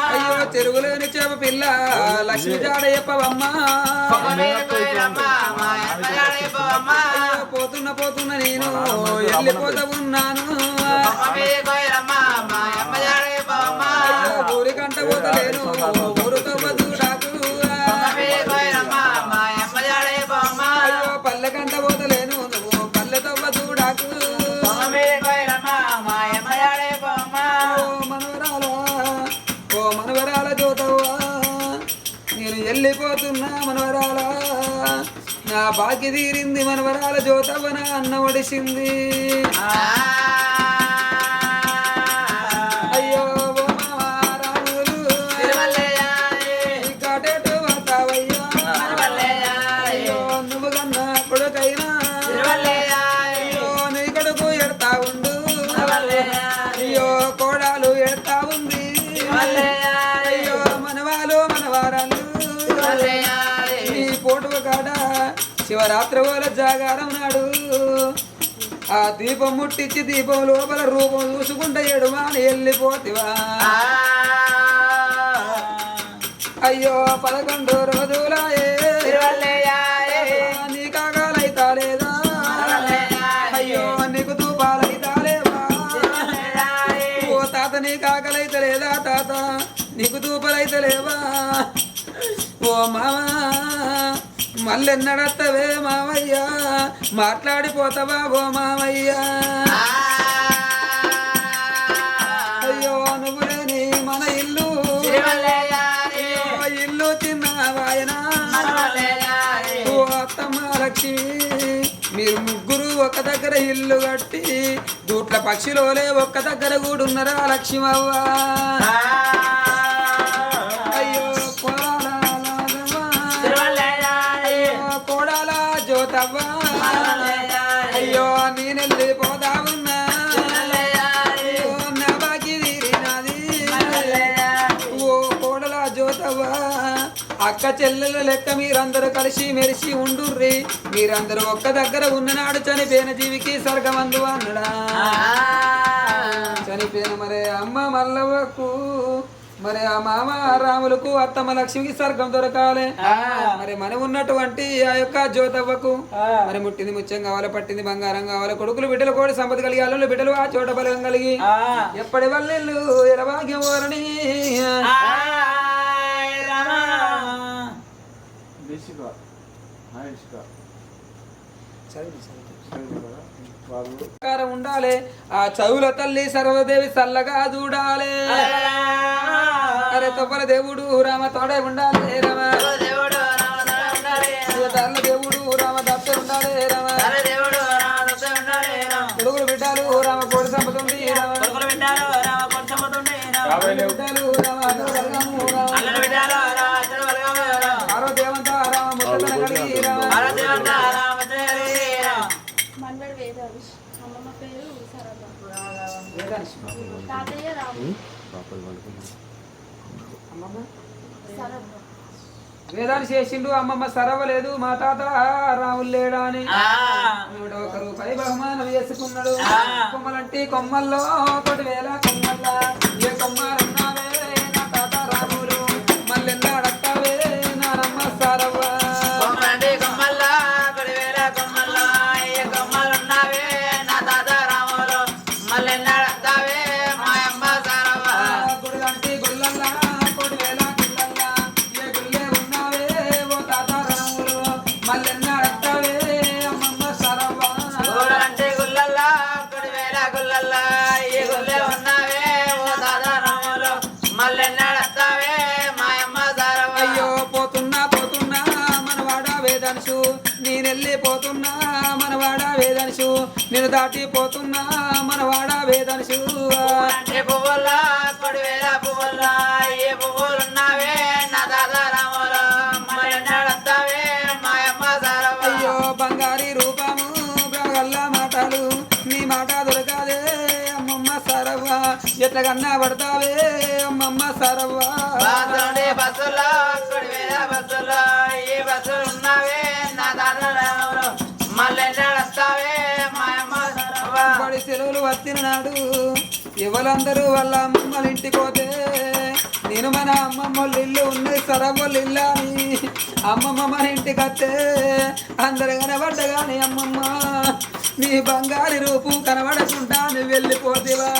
అయ్యో చెరువులేని చేప పిల్ల లక్ష్మి జాడ చెప్పవమ్మ పోతున్న పోతున్న నేను వెళ్ళిపోతా ఉన్నాను ఊరి కంట పోతలేను ఊరుతో బతుకుడాకు అయ్యో పల్లె కంట పోతలేను నువ్వు పల్లెతో బతుకుడాకు ఓ మనవరాల జోతవ్వా నేను వెళ్ళిపోతున్నా మనవరాల నా బాకి తీరింది మనవరాల జ్యోతవ్వన అన్న ఒడిసింది అయ్యో ఓ మామ రాములు కాటేటు వస్తావయ్యా అయ్యో నువ్వు కన్నా కొడుకైనా అయ్యో నీ కొడుకు ఎడతా ఉండు అయ్యో కోడాలు ఎడతా ఉంది అయ్యో మనవాలు మనవారాలు నీ పోటు కాడ శివరాత్రి వాళ్ళ జాగారం నాడు ఆ దీపం ముట్టించి దీపం లోపల రూపం చూసుకుంటే ఎడుమా అని వెళ్ళిపోతివా అయ్యో 11 రోజులాయే నీ కాగాలైతా లేదా అయ్యో నీకు తూపాలైతా లేవా ఓ తాత నీ కాకలైతే లేదా తాత నీకు తూపలైతే లేవా ఓ మామా మళ్ళెన్నడత్తవే మామయ్యా మాట్లాడిపోతావా ఓ మామయ్యా అయ్యో నువ్వు లేని మన ఇల్లు ఇల్లు తిన్నావాయనా ఓ అత్తమ్మ లక్ష్మి మీరు ముగ్గురు ఒక దగ్గర ఇల్లు కట్టి దూట్ల పక్షిలోలే ఒక్క దగ్గర కూడున్నారా లక్ష్మవ్వ అయ్యో కోడాల జ్యోతవ్వ అయ్యో నేను వెళ్ళిపోతా ఉన్నా నా బాకి తీరినది ఓ కోడల జ్యోతవ్వ అక్క చెల్లెల లెక్క మీరందరూ కలిసి మెరిసి ఉండుర్రి మీరందరూ ఒక్క దగ్గర ఉన్ననాడు చనిపోయిన జీవికి స్వర్గమందు అన్నడా చనిపోయిన మరి అమ్మ మల్లవ్వకు మరి ఆ మామ రాములకు అత్తమ్మ లక్ష్మికి స్వర్గం దొరకాలి మరి మనం ఉన్నటువంటి ఆ యొక్క జ్యోతవ్వకు మరి ముట్టింది ముత్యం కావాలి పట్టింది బంగారం కావాలి కొడుకులు బిడ్డలు కోడి సంపద కలిగి అల్లులు బిడ్డలు ఆ చోట బలం కలిగి ఎప్పటి వల్లిల్లు ఎరభాగ్యం ఓరని ప్రకారం ఉండాలి ఆ చదువుల తల్లి సర్వదేవి చల్లగా చూడాలి అరే తొప్పల దేవుడు రామ తోడే ఉండాలి రామ తల్ల దేవుడు రామ దత్త ఉండాలి రామ కొడుకులు బిడ్డలు రామ కోడి సంపతుంది రామ బిడ్డలు రామ ఆరో దేవంత రామ ముత్తన కలిగి రామ మండలి వేదావిష్ అమ్మమ్మ పేరు సరళ తాతయ్య రాము సరళ వేదాలు చేసిండు అమ్మమ్మ సరవలేదు మా తాత రాములు లేడా అని ఒక రూపాయి బహుమానం వేసుకున్నాడు కొమ్మలంటి కొమ్మల్లో 1,000 కొమ్మల్లా ఏ కొమ్మాలన్నావే నా తాత రాములు మల్లెల్లా అడక్తావే నానమ్మ సరవ్వ గుడిలంటి గుళ్ళల్లా 1,000 గుళ్ళల్లా ఏ గుళ్ళే ఉన్నావే ఓ తాత రాములు మల్లెల్లా అడక్తావే అమ్మమ్మ సరవ్వ అయ్యో పోతున్నా పోతున్నా మనవాడ వేదనుసు నేనెళ్ళి పోతున్నా మనవాడ వేదనుసు నేను దాటిపోతున్నా మనవాడ వేదనుసు అయ్యో బంగారీ రూపము బ్రగల్ల మాటలు నీ మాట దొరకాదే అమ్మమ్మ సరవ్వ ఎట్లా కన్నా పడతావే అమ్మమ్మ సరవ్వ బడి సెలవులు వచ్చిన నాడు ఎవరందరూ వాళ్ళ అమ్మమ్మల ఇంటికి పోతే నేను మన అమ్మమ్మ వాళ్ళ ఇల్లు ఉన్నది సరవ్వల ఇల్లు అని అమ్మమ్మ మన ఇంటికి వస్తే అందరు కనబడ్డగాని అమ్మమ్మ నీ బంగారు రూపు కనబడకుండా నువ్వు వెళ్ళిపోతేవా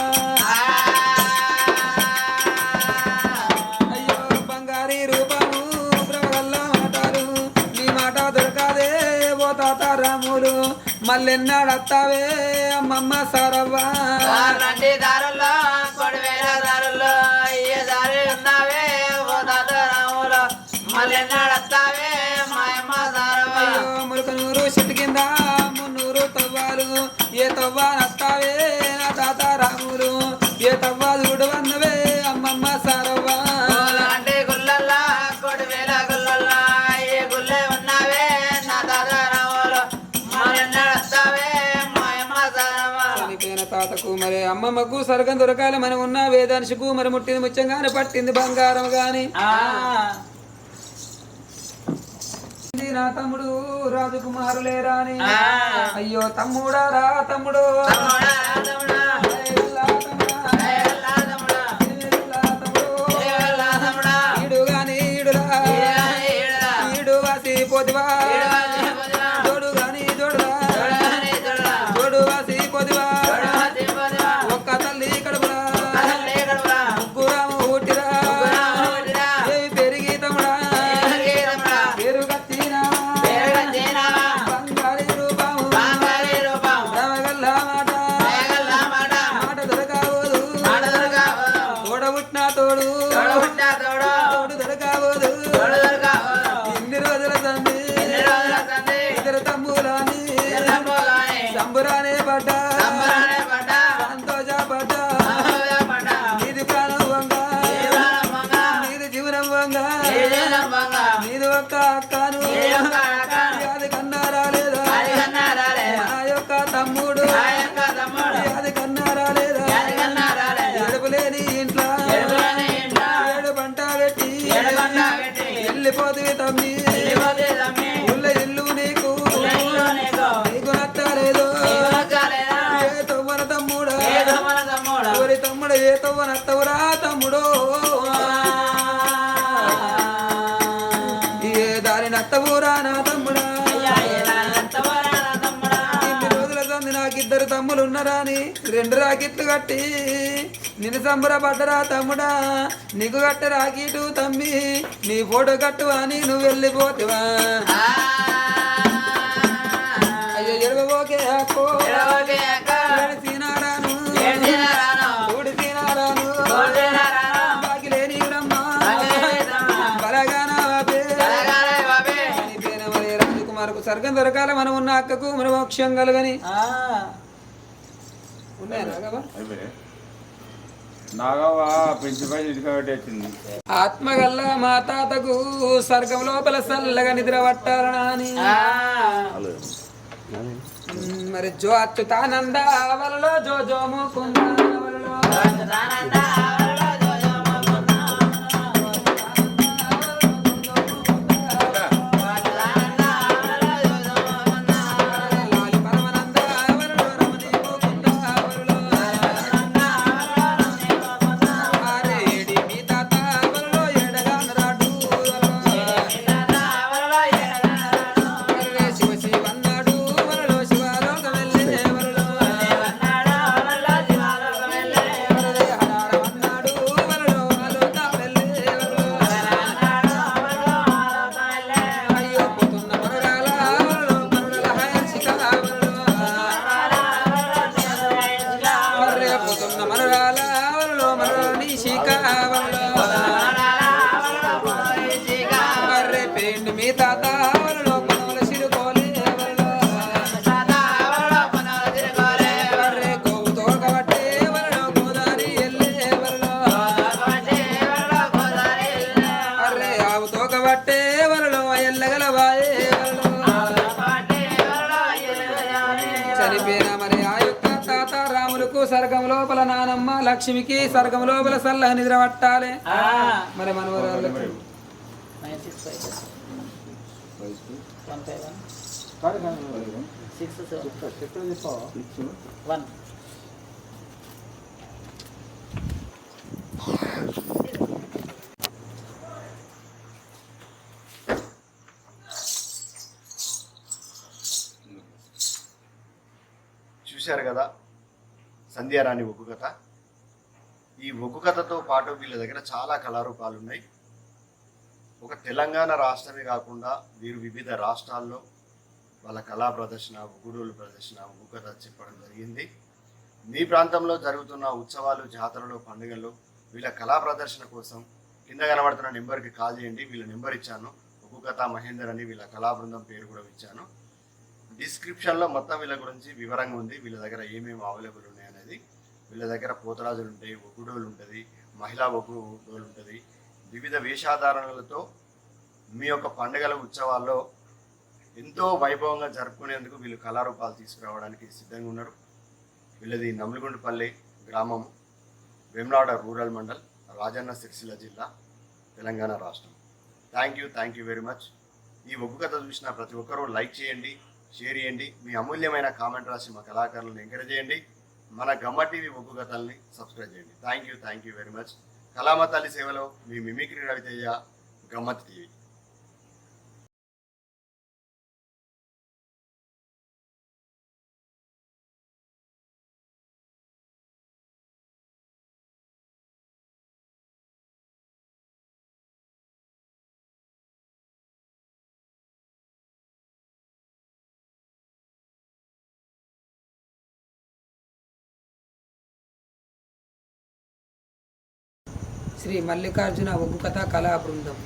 అయ్యో బంగారీ రూపము బ్రవల్ల మాటలు నీ మాట దొరకాదే ఓ తాత రాములు మల్లెన్నాడు వస్తావే అమ్మమ్మ సరవ్వ అయ్యో మురుకనూరు చెట్టు కింద 300 తవ్వాలు ఏ తవ్వా నస్తావే నా తాత రాములు ఏ తవ్వా చూడు అన్నవే అమ్మమ్మ సరవ్వ చనిపోయిన తాతకు మరి అమ్మమ్మకు సరగం దొరకాలి మనం ఉన్న వేదాంశకు మరి ముట్టింది ముచ్చంగానే పట్టింది బంగారం గాని నా తమ్ముడు రాజకుమారులేరా అని అయ్యో తమ్ముడా రా తమ్ముడు ఈడు గాని ఈడురా ఈడు వాసి పొదివా జోడు గాని జోడురా జోడు వాసి పొదివా ఒక్క తల్లి కడుపురా ముగ్గురాము ఊటిరా ఏవి పెరిగి తమ్ముడా పేరు కత్తినా బంగారి రూపము రవగల్ల మాట మాట దొరకావోదు తోడబుట్టిన తోడు తోడు దొరకావోదు ఇన్ని రోజుల తండ్రి ఇద్దరు తమ్ములని సంబురానే పడ్డా సంతోషపడ్డా నీది ప్రాణం వంగ నీది జీవనం వంగ నీది ఒక్క అక్కను అది కన్నా రాలేదా నా యొక్క తమ్ముడు అది కన్నా రాలేదా ఎడుపు లేని ఇంట్లో ఏడు పంట పెట్టి వెళ్ళిపోతుంది తమ్మి ఉల్ల ఇల్లు నీకు నీకు నచ్చలేదు ఏ తవ్వన తమ్ముడా ఎవరి తమ్ముడు ఏ తవ్వన తవ్వురా తమ్ముడు ఏ దారి నత్తవురా నా తమ్ముడా ఇన్ని రోజుల సంది నాకిద్దరు తమ్ములు ఉన్నారా అని 2 రాకెట్లు కట్టి నిన్ను సంబరపడ్డరా తమ్ముడా నీకు కట్ట రాకీటు తమ్మి నీ ఫోటో కట్టు అని నువ్వు వెళ్ళిపోతివా ఎడవబోకే అక్కో ఏడిసినారాను ఊడిసినారాను బాకిలేని బ్రహ్మ బలగానా బాబే మరి రాజకుమారకు స్వర్గం దొరకాల మనం ఉన్న అక్కకు మన మోక్షం కలగని ఉన్నాయా రాఘవ? నాగవ్వ పెంచిపై ఇటుక పెట్టేసింది. ఆత్మగల్ల మా తాతకు స్వర్గం లోపల చల్లగా నిద్ర పట్టాలని మరి జో అచ్యుతానంద వలలో జో జో ముకుంద వలలో లాలి పరమానంద వలలో రమణి ముకుంద వలలో ఆరేడి మీ తాత వలలో ఎడగాన రాడు వలలో శివ శివన్నాడు వలలో శివలోక వెళ్ళే వలలో హడాడమన్నాడు వలలో ఆలోక వెళ్ళే వలలో అయ్యో పోతున్న మరుడాల వలలో మరుడల హయర్షిక వలలో మర్రే పోతున్న మరుడాల వలలో మరుడల నిషిక వలలో మర్రే పేండు మీ తాత వలలో పనవల సిరుకోలే వలలో మర్రే గోవు తోకబట్టే వలలో గోదారి ఎల్లే వలలో అర్రే ఆవు తోకబట్టే వలలో ఎల్లగలవాయే వలలో చనిపోయిన మరి ఆ యొక్క తాత రాములకు స్వర్గం లోపల నానమ్మ లక్ష్మికి స్వర్గం లోపల సల్ల నిద్ర పట్టాలి మరి మనవరాళ్ళకు 965 చూశారు కదా సంధ్యారాణి ఒగ్గు కథ. ఈ ఒగ్గు కథతో పాటు వీళ్ళ దగ్గర చాలా కళారూపాలు ఉన్నాయి. ఒక తెలంగాణ రాష్ట్రమే కాకుండా వీరు వివిధ రాష్ట్రాల్లో వాళ్ళ కళా ప్రదర్శన, ఒగ్గుడోలు ప్రదర్శన, ఒగ్గు కథ చెప్పడం జరిగింది. మీ ప్రాంతంలో జరుగుతున్న ఉత్సవాలు, జాతరలు, పండుగల్లో వీళ్ళ కళా ప్రదర్శన కోసం కింద కనబడుతున్న నెంబర్కి కాల్ చేయండి. వీళ్ళ నెంబర్ ఇచ్చాను, ఒగ్గు కథ మహేందర్ అని వీళ్ళ కళా బృందం పేరు కూడా ఇచ్చాను. డిస్క్రిప్షన్లో మొత్తం వీళ్ళ గురించి వివరంగా ఉంది. వీళ్ళ దగ్గర ఏమేమి అవైలబుల్ ఉన్నాయి అనేది. వీళ్ళ దగ్గర పోతరాజులు ఉంటాయి, ఒగ్గుడోలు ఉంటుంది, మహిళా ఒగ్గుడోలు ఉంటుంది. వివిధ వేషాధారణలతో మీ యొక్క పండుగల ఉత్సవాల్లో ఎంతో వైభవంగా జరుపుకునేందుకు వీళ్ళు కళారూపాలు తీసుకురావడానికి సిద్ధంగా ఉన్నారు. వీళ్ళది నమ్మిగుండపల్లి గ్రామం, వేములవాడ రూరల్ మండల్, రాజన్న సిరిసిల్ల జిల్లా, తెలంగాణ రాష్ట్రం. Thank you very much. ఈ ఒగ్గు కథ చూసిన ప్రతి ఒక్కరూ లైక్ చేయండి, షేర్ చేయండి, మీ అమూల్యమైన కామెంట్ రాసి మా కళాకారులను ఎంకరేజ్ చేయండి. మన గమ్మ టీవీ ఒగ్గు కథల్ని సబ్స్క్రైబ్ చేయండి. Thank you very much. కళామ తల్లి సేవలో మీ మిమిక్రీ రవితేజ, గమ్మత్ టీవీ. శ్రీ మల్లికార్జున ఒగ్గు కథ కళా బృందం.